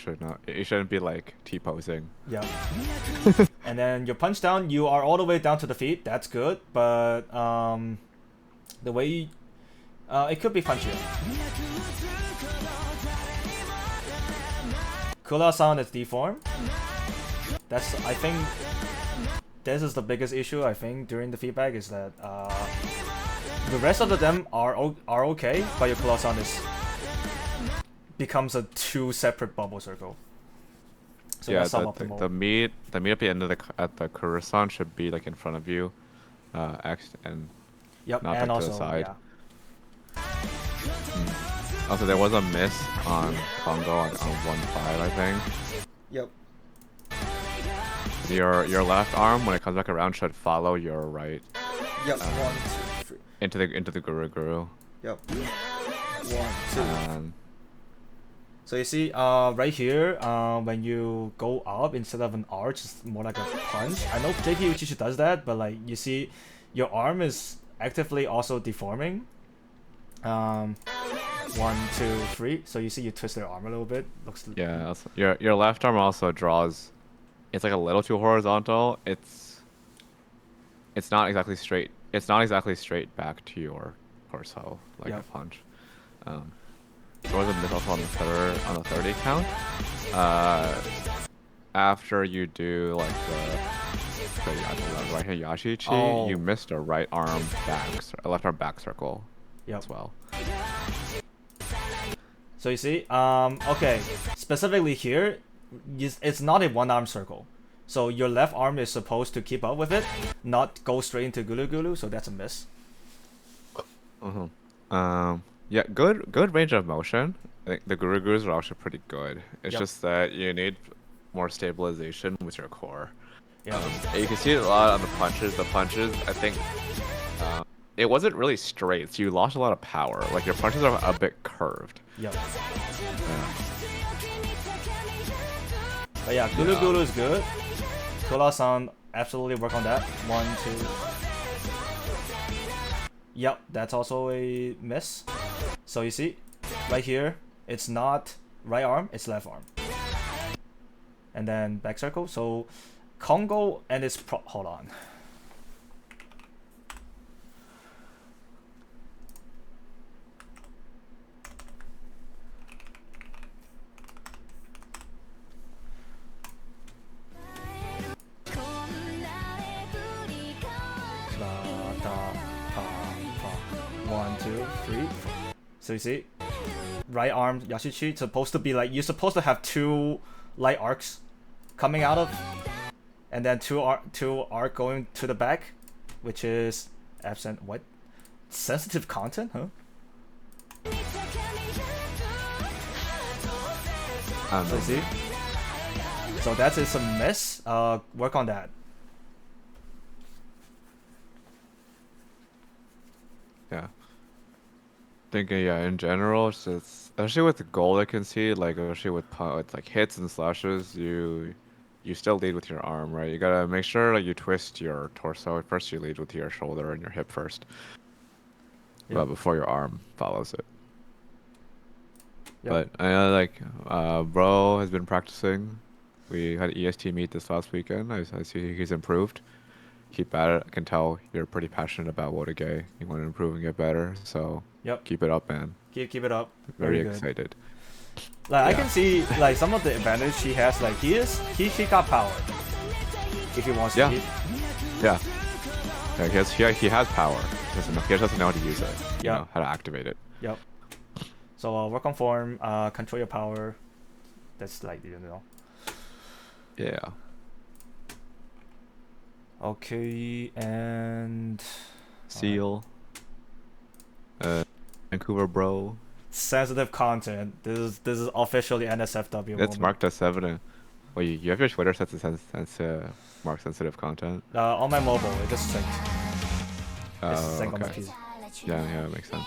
it shouldn't be like T-posing. Yeah. And then your punch down, you are all the way down to the feet. That's good, but the way it could be punchier. Kula sound is deformed. I think this is the biggest issue. I think during the feedback is that the rest of them are okay, but your Kula sound becomes a two separate bubble circle. So yeah, that's suboptimal. the meat at the end of the Kura-san should be like in front of you, X and yep, not and like also to the side. yeah. Also, there was a miss on Congo on 1-5, I think. Yep. Your left arm, when it comes back around, should follow your right. Yep. 1, 2, 3. Into the guru. Yep. 1, 2. So you see, right here, when you go up instead of an arch, it's more like a punch. I know JP Uchishi does that, but like you see, your arm is actively also deforming. 1, 2, 3. So you see, you twist their arm a little bit. Looks. Yeah. Also, your left arm also draws. It's like a little too horizontal. It's not exactly straight. It's not exactly straight back to your torso like a punch. There was a miss also on the 30 count. After you do like the right hand Yashichi, you missed a left arm back circle as well. So you see, okay, specifically here, it's not a one-arm circle. So your left arm is supposed to keep up with it, not go straight into Gulu Gulu, so that's a miss. Yeah, good range of motion. I think the Guru Gurus are actually pretty good. It's just that you need more stabilization with your core. Yeah. You can see it a lot on the punches. The punches, I think, it wasn't really straight, so you lost a lot of power. Like your punches are a bit curved. Yep. But yeah, Gulu Gulu is good. Kula-san, absolutely work on that. 1, 2. Yep, that's also a miss. So you see, right here, it's not right arm, it's left arm. And then back circle. So Congo and its hold on. So you see, right arm Yashichi supposed to be like, you're supposed to have 2 light arcs coming out of, and then 2 arc going to the back, which is absent. What? Sensitive content, huh? So you see, so that is a miss. Work on that. Yeah. Thinking, yeah, in general, it's especially with the gold, I can see, like, especially with like hits and slashes, you still lead with your arm, right? You gotta make sure like you twist your torso. First, you lead with your shoulder and your hip first, but before your arm follows it. But I know, like, bro has been practicing. We had an EST meet this last weekend. I see he's improved. Keep at it. I can tell you're pretty passionate about Wodage. You want to improve and get better. So keep it up, man. Keep it up. Very excited. Like I can see like some of the advantage he has. Like he got power if he wants to. Yeah. He has power. He just doesn't know how to use it. You know, how to activate it. Yep. So work on form. Control your power. That's like, you know. Yeah. Okay, and Seal. Vancouver bro. Sensitive content. This is officially NSFW. It's marked as 7. Well, you have your Twitter set to mark sensitive content. On my mobile, it just synced. Oh, on my okay. PC. Yeah, it makes sense.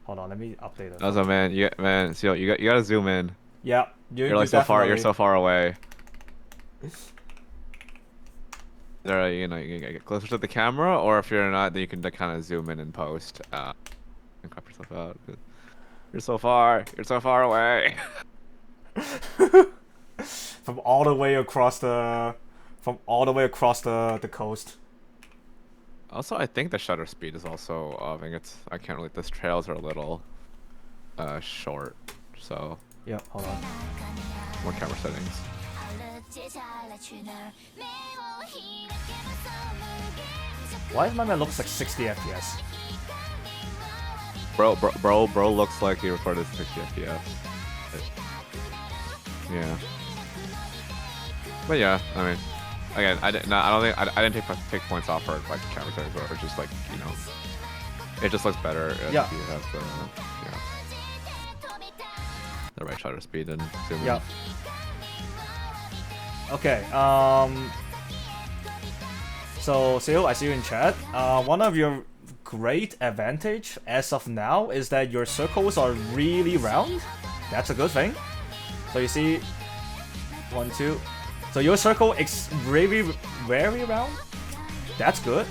Hold on, let me update it. Also, man, Seal, you gotta zoom in. Yeah, you're like so far. You're so far away. There, you know, you can get closer to the camera, or if you're not, then you can kind of zoom in and post. And crop yourself out. You're so far. You're so far away. From all the way across the coast. Also, I think the shutter speed is also. I can't really. These trails are a little short, so. Yeah. Hold on. More camera settings. Why does my man looks like 60 FPS? Bro looks like he recorded 60 FPS. Yeah. But yeah, I mean, again, I didn't take points off for like camera settings, or just like, you know, it just looks better if you have the right shutter speed and zoom in. Okay, so Seal, I see you in chat. One of your great advantage as of now is that your circles are really round. That's a good thing. So you see, 1, 2. So your circle is very round. That's good.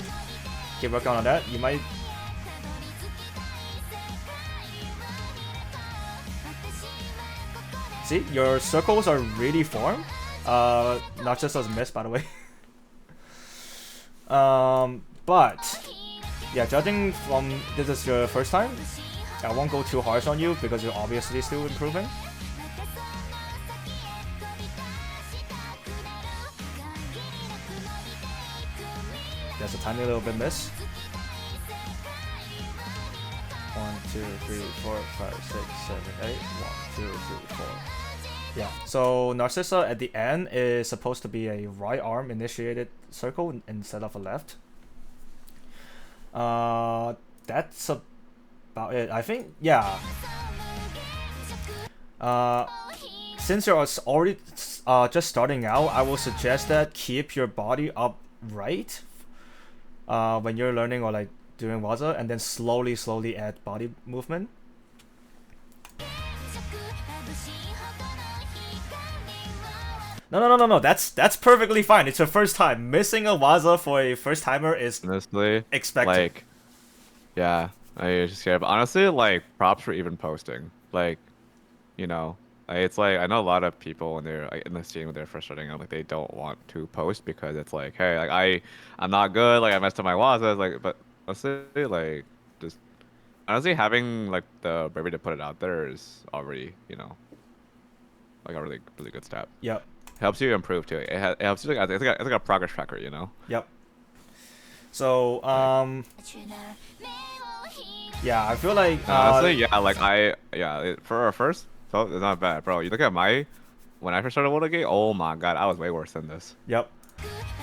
Keep working on that. You might. See, your circles are really formed. Not just as miss, by the way. But yeah, judging from this is your first time, I won't go too harsh on you because you're obviously still improving. There's a tiny little bit miss. 1, 2, 3, 4, 5, 6, 7, 8. 1, 2, 3, 4. Yeah, so Narcissa at the end is supposed to be a right arm initiated circle instead of a left. That's about it. I think, yeah. Since you're already just starting out, I will suggest that keep your body upright when you're learning or like doing waza, and then slowly add body movement. No. That's perfectly fine. It's your first time. Missing a waza for a first timer is honestly expected. Like, yeah, I just scared. But honestly, like, props for even posting. Like, you know, it's like I know a lot of people when they're like, in the scene when they're first starting out, like they don't want to post because it's like, hey, like I'm not good. Like I messed up my wazas. Like, but honestly, like, just honestly having like the bravery to put it out there is already, you know, like a really good step. Yep. Helps you improve too. It helps you. Like, it's like a progress tracker, you know. Yep. So Yeah, I feel like Honestly, yeah, like for our first, so it's not bad, bro. You look at my when I first started MODACHI, oh my god, I was way worse than this. yep.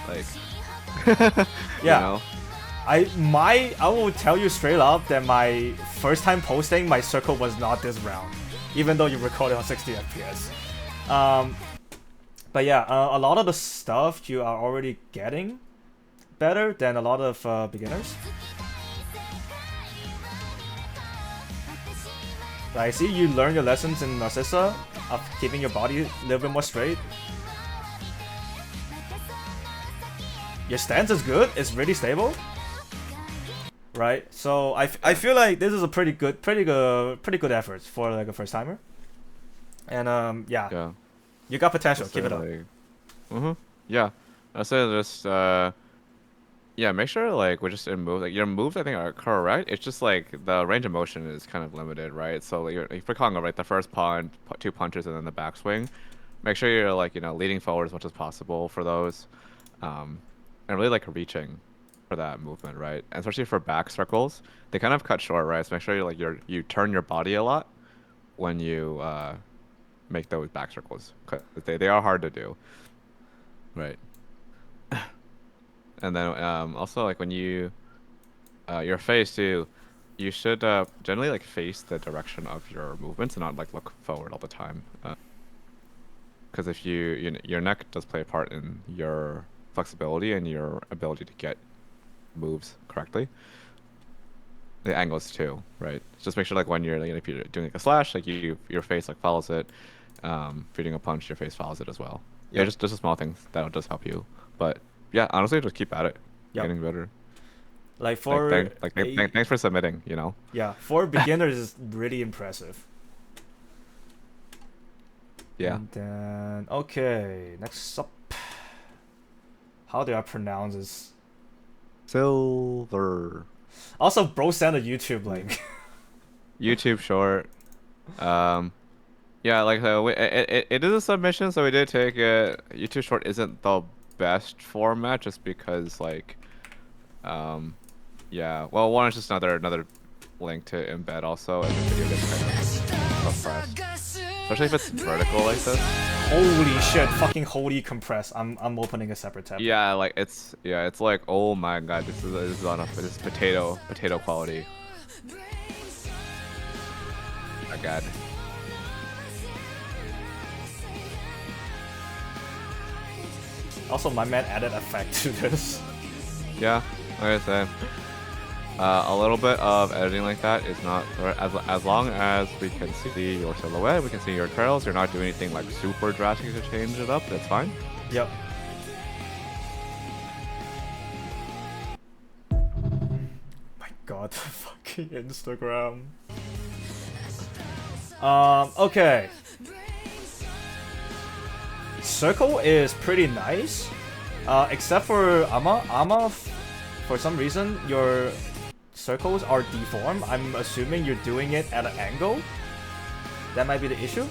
Like, you Yeah. know, I will tell you straight up that my first time posting, my circle was not this round, even though you recorded on 60 FPS. Um, but yeah, a lot of the stuff you are already getting better than a lot of beginners. I see you learn your lessons in Narcissa of keeping your body a little bit more straight. Your stance is good. It's really stable. Right, so I feel like this is a pretty good effort for like a first timer, and yeah, yeah. you got potential. Just Keep it up. Yeah. I say just yeah, make sure like we're just in moves. Like your moves I think are correct. It's just like the range of motion is kind of limited, right? So like, if you're calling it right, the first punch, two punches, and then the backswing. Make sure you're like leading forward as much as possible for those, and really like reaching for that movement, right? And especially for back circles, they kind of cut short, right? So make sure you turn your body a lot when you make those back circles. 'Cause they are hard to do, right? And then also like when you your face too, you should generally like face the direction of your movements and not like look forward all the time. Because if your neck does play a part in your flexibility and your ability to get moves correctly. The angles too, right? Just make sure like when you're like if you're doing like a slash, like your face like follows it. If you're doing a punch, your face follows it as well. Yeah, Yep. just a small things that'll just help you. But yeah, honestly, just keep at it. You're Yep. getting better. Like Like for thanks for submitting. yeah, for beginners is really impressive. Yeah. And then okay, next up, how do I pronounce this? Silver. Also, bro sent a YouTube link. YouTube short. Um, yeah, like it is a submission, so we did take it. YouTube short isn't the best format, just because like, yeah. Well, one is just another link to embed also, and the video gets kind of compressed, especially if it's vertical like this. Holy shit! Fucking holy compress. I'm opening a separate tab. Yeah, like it's like oh my god, this is on this is potato quality. My god. Also, my man added effect to this. Yeah, like I said, a little bit of editing like that is not as long as we can see your silhouette, we can see your trails. You're not doing anything like super drastic to change it up. That's fine. Yep. My god, fucking Instagram. Okay. Circle is pretty nice, except for Ama. For some reason, your circles are deformed. I'm assuming you're doing it at an angle. That might be the issue.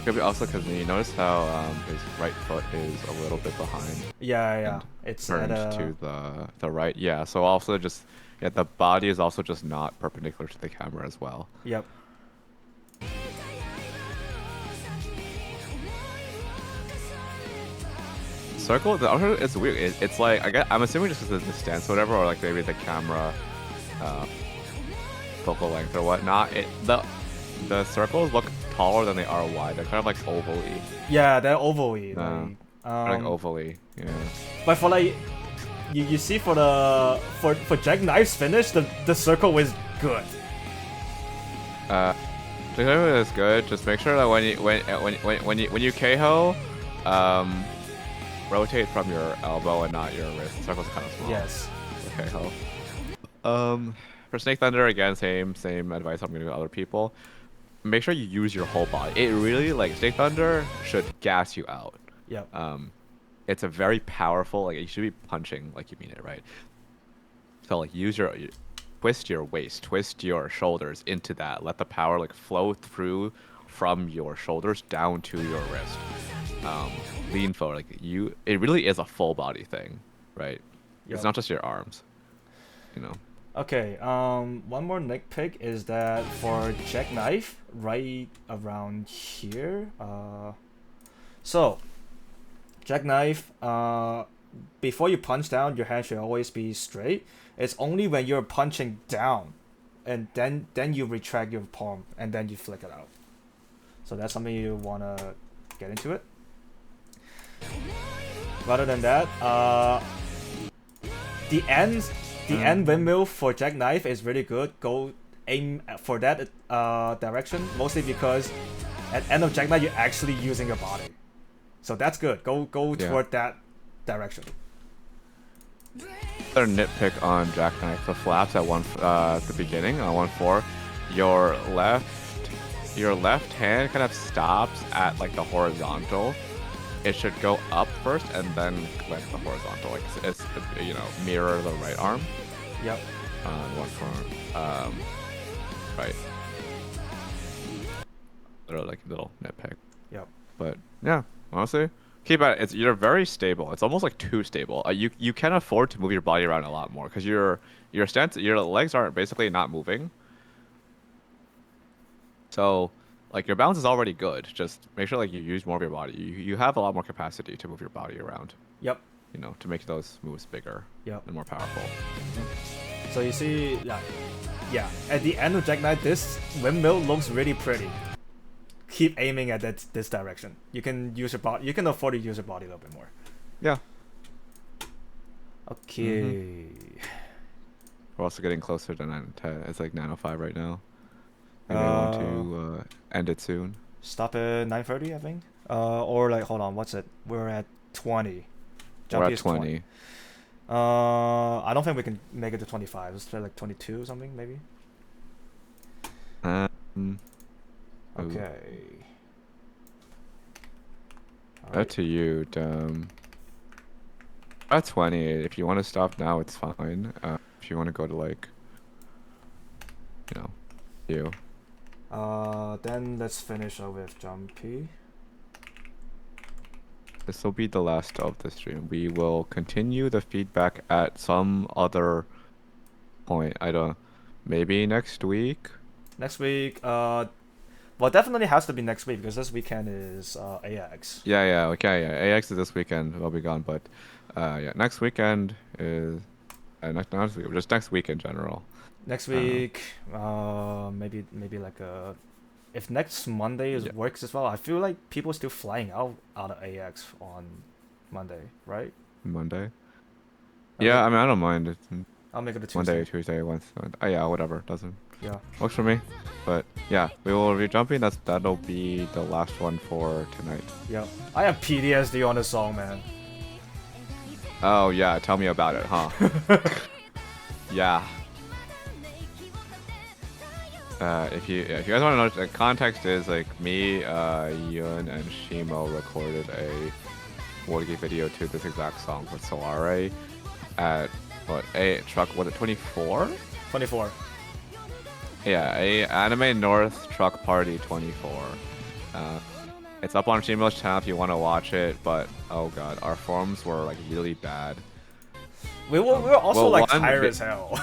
Could be also because you notice how his right foot is a little bit behind. Yeah. And It's turned at a... to the right. Yeah. So also just the body is also just not perpendicular to the camera as well. Yep. Circle, it's weird. It's like I'm assuming just because of the stance or whatever, or like maybe the camera focal length or whatnot. The circles look taller than they are wide. They're kind of like ovally. Yeah, they're ovally. Like ovally. Yeah. But for like, you see for the for Jackknife's finish, the circle is good. The camera is good. Just make sure that when you KO, rotate from your elbow and not your wrist. The circle's kind of small. Yes. Okay, for Snake Thunder again, same advice I'm gonna give to other people. Make sure you use your whole body. It really like Snake Thunder should gas you out. Yep. It's a very powerful like you should be punching like you mean it, right? So like twist your waist, twist your shoulders into that. Let the power like flow through from your shoulders down to your wrist. Lean forward, like it really is a full body thing, right? Yep. It's not just your arms, Okay, one more nitpick is that for jackknife, right around here, so jackknife, before you punch down, your hand should always be straight. It's only when you're punching down, and then you retract your palm, and then you flick it out. So that's something you wanna get into it. Rather than that, the end windmill for jackknife is really good. Go aim for that direction, mostly because at end of jackknife you're actually using your body, so that's good. Go Yeah. toward that direction. Another nitpick on jackknife, the flaps at the beginning on 1-4, your left hand kind of stops at like the horizontal. It should go up first and then like the horizontal, like it's you know, mirror the right arm Yep. on 1-4. Right. Little nitpick, Yep. but yeah, honestly. Keep at it. You're very stable. It's almost like too stable. You can afford to move your body around a lot more because your stance, your legs aren't basically not moving. So like your balance is already good. Just make sure like you use more of your body. You have a lot more capacity to move your body around. Yep. You know, to make those moves bigger Yep. and more powerful. So you see, yeah. At the end of jackknife, this windmill looks really pretty. Keep aiming at this direction. You can use your body. You can afford to use your body a little bit more. Yeah. Okay. We're also getting closer to 9:10. It's like 9:05 right now. I may want to end it soon. Stop at 9:30, I think. Or like, hold on, what's it? We're at 20. We're Jumpy at is 20. I don't think we can make it to 25. It's like 22 or something, maybe. Ooh. Okay. Up to you, at 20. If you want to stop now, it's fine. If you want to go to like, you know, you. Then let's finish up with Jumpy. This will be the last of the stream. We will continue the feedback at some other point. I don't. Maybe next week. Next week, well, definitely has to be next week because this weekend is AX. Yeah. Okay. Yeah. AX is this weekend. We'll be gone, but yeah, next weekend is next week. Just next week in general. Next week, maybe like if next Monday Yeah. works as well. I feel like people still flying out of AX on Monday, right? Monday. Okay. Yeah, I mean, I don't mind. It's I'll make it a Tuesday. Monday, Tuesday, Wednesday. Oh yeah, whatever. Doesn't Yeah. works for me. But yeah, we will be jumping. That'll be the last one for tonight. Yeah. I have PTSD on this song, man. Oh yeah, tell me about it, huh? Yeah. If you guys want to know, the context is like me, Yun, and Shimo recorded a Wargi video to this exact song with Solare at truck, was it 24? 24. Yeah, a Anime North truck party 24. It's up on Shimo's channel if you want to watch it, but oh god, our forms were like really bad. We were also well, like one, tired as hell.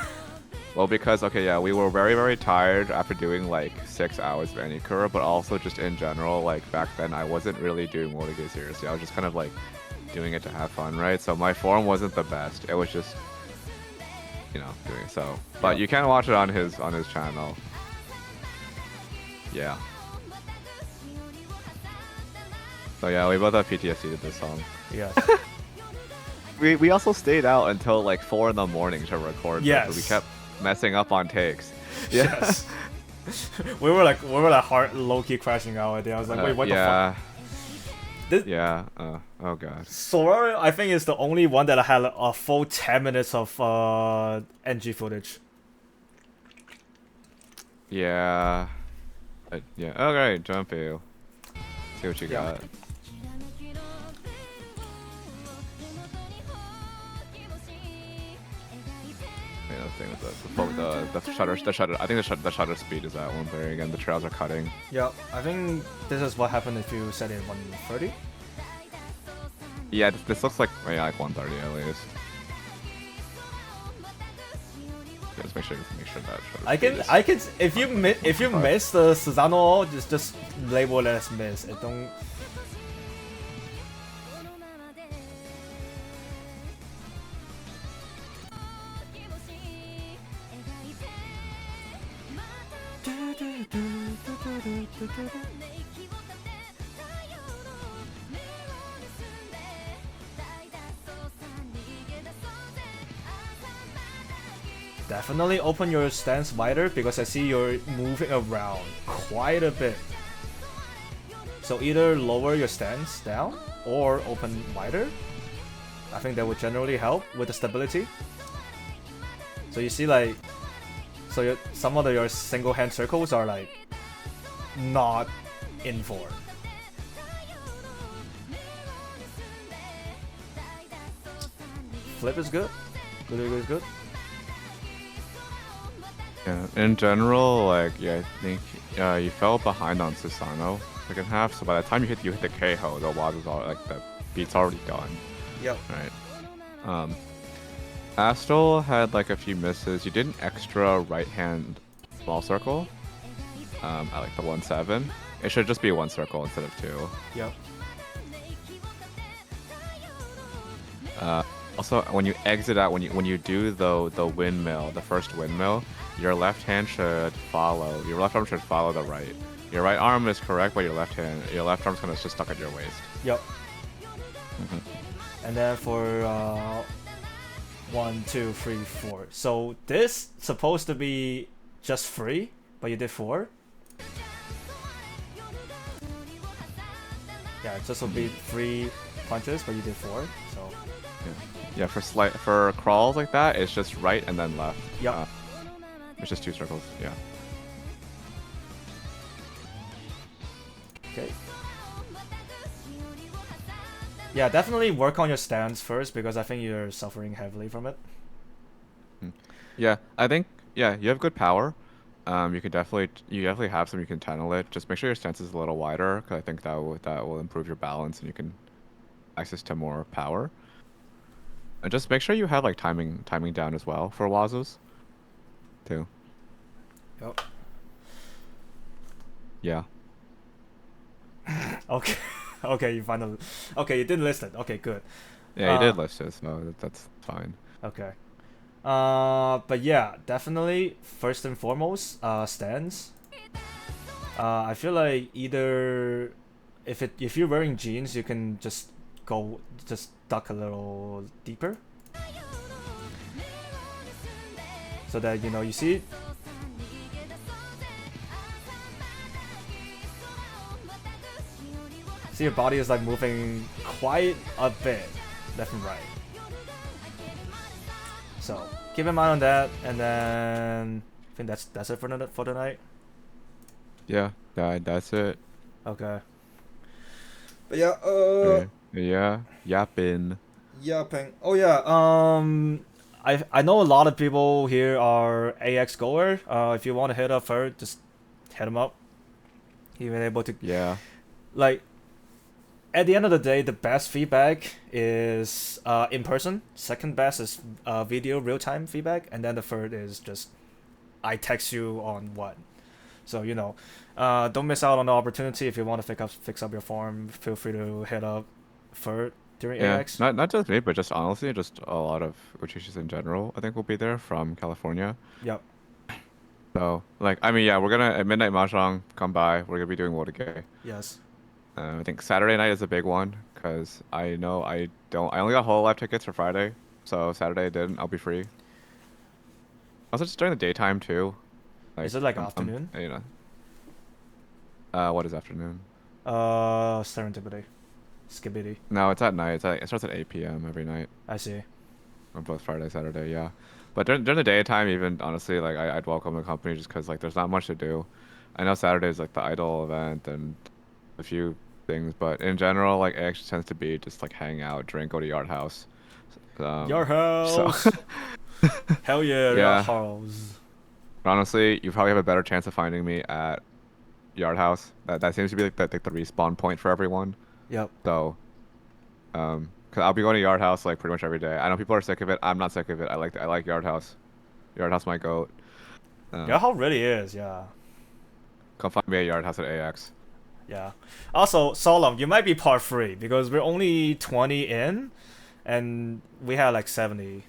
Well, because, okay, yeah, we were very, very tired after doing, like, 6 hours of Anikura, but also just in general, like, back then, I wasn't really doing Mortgage seriously. I was just kind of, like, doing it to have fun, right? So my form wasn't the best. It was just, you know, doing so. But you can watch it on his channel. Yeah. So, yeah, we both have PTSD to this song. Yes. We also stayed out until, like, 4 in the morning to record. Yes. This. We kept messing up on takes. Yeah. Yes. we were like hard low-key crashing out at the end. I was like, wait, what the fuck? Yeah. Oh god. Sora, I think, is the only one that had a full 10 minutes of NG footage. Yeah. Yeah. Okay, Jumpy. See what you got. The shutter. I think the shutter speed is at 130 again. The trails are cutting. Yeah, I think this is what happened if you set it 130. Yeah, this looks like like 130 at least. Just make sure that. I can if you miss the Susano, just label it as miss. It don't. Definitely open your stance wider because I see you're moving around quite a bit. So either lower your stance down or open wider. I think that would generally help with the stability. So you see like, so some of your single hand circles are like not in form. Flip is good. Good. Yeah, in general, like, yeah, I think you fell behind on Susano second half, so by the time you hit the Keiho, the WAD was all like the beat's already done. Yep. Right. Astel had like a few misses. You did an extra right hand small circle. At like the 1-7. It should just be one circle instead of two. Yep. Also, when you exit out, when you do the windmill, the first windmill, your left hand should follow. Your left arm should follow the right. Your right arm is correct, but your left arm's kind of just stuck at your waist. Yep. And then for 1, 2, 3, 4. So this supposed to be just 3, but you did 4. Yeah, this will be 3 punches, but you did 4. So. Yeah, for crawls like that, it's just right and then left. Yep. It's just 2 circles. Yeah. Okay. Yeah, definitely work on your stance first because I think you're suffering heavily from it. Yeah, I think you have good power. You definitely have some you can tunnel it. Just make sure your stance is a little wider, because I think that will improve your balance and you can access to more power. And just make sure you have like timing down as well for Wazos, too. Yep. Yeah. Okay. Okay, you finally. Okay, you didn't list it. Okay, good. Yeah, you did list it, so that's fine. Okay. But yeah, definitely first and foremost, stance. I feel like either if you're wearing jeans, you can just duck a little deeper, so that you see. See, your body is like moving quite a bit, left and right. So keep in mind on that, and then I think that's it for the night. Yeah, that's it. Okay. But yeah, yeah, yapping. Oh yeah, I know a lot of people here are AX goer. If you want to hit up her, just hit him up. He been able to. Yeah. Like, at the end of the day, the best feedback is in person. Second best is video real time feedback, and then the third is just I text you on what. So don't miss out on the opportunity. If you want to fix up your form, feel free to hit up Ferd during AX. Not just me, but just honestly, just a lot of Uchishis in general, I think will be there from California. Yep. So, like, I mean, yeah, we're gonna at Midnight Mahjong, come by. We're gonna be doing Wodage. Yes. I think Saturday night is a big one, because I know I only got Hololive tickets for Friday, so Saturday I didn't. I'll be free. Also, just during the daytime too. Like, is it like afternoon? What is afternoon? Serendipity. Skibidi. No, it's at night. It starts at 8 p.m. every night. I see. On both Friday, Saturday, yeah. But during the daytime, even honestly, like I'd welcome the company just because like there's not much to do. I know Saturday is like the idol event and a few things, but in general, like it actually tends to be just like hang out, drink, go to Yard House. Yard House. So Hell yeah, Yeah. Yard House. honestly, you probably have a better chance of finding me at Yard House. That seems to be like the respawn point for everyone. Yep. So, cause I'll be going to Yard House like pretty much every day. I know people are sick of it. I'm not sick of it. I like Yard House. Yard House my goat. Yeah, how really is, yeah. Come find me at Yard House at AX. Yeah. Also, Solemn, you might be part 3 because we're only 20 in and we had like 70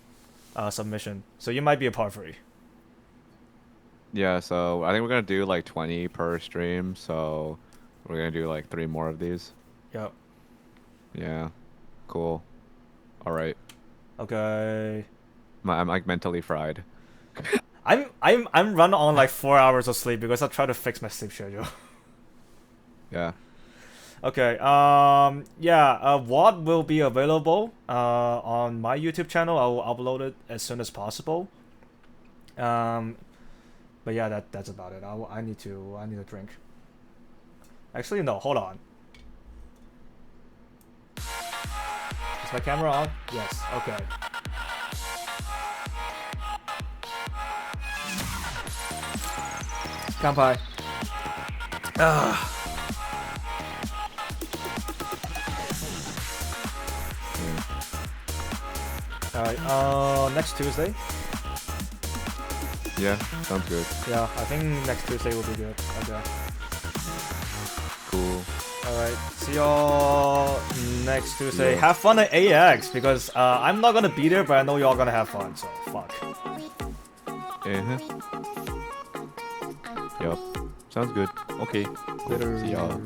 submission. So you might be a part 3. Yeah, so I think we're gonna do like 20 per stream, so we're gonna do like 3 more of these. Yep. Yeah. Cool. Alright. Okay. I'm like mentally fried. I'm run on like 4 hours of sleep because I try to fix my sleep schedule. Yeah. Okay. Yeah. What will be available on my YouTube channel? I will upload it as soon as possible. But yeah, that's about it. I need to drink. Actually, no. Hold on. Is my camera on? Yes. Okay. Kanpai. Alright, next Tuesday. Yeah, sounds good. Yeah, I think next Tuesday will be good. Okay. Cool. Alright, see y'all next Tuesday. Yeah. Have fun at AX because I'm not gonna be there, but I know y'all gonna have fun, so fuck. Uh-huh. Yup. Sounds good. Okay. Cool. See y'all.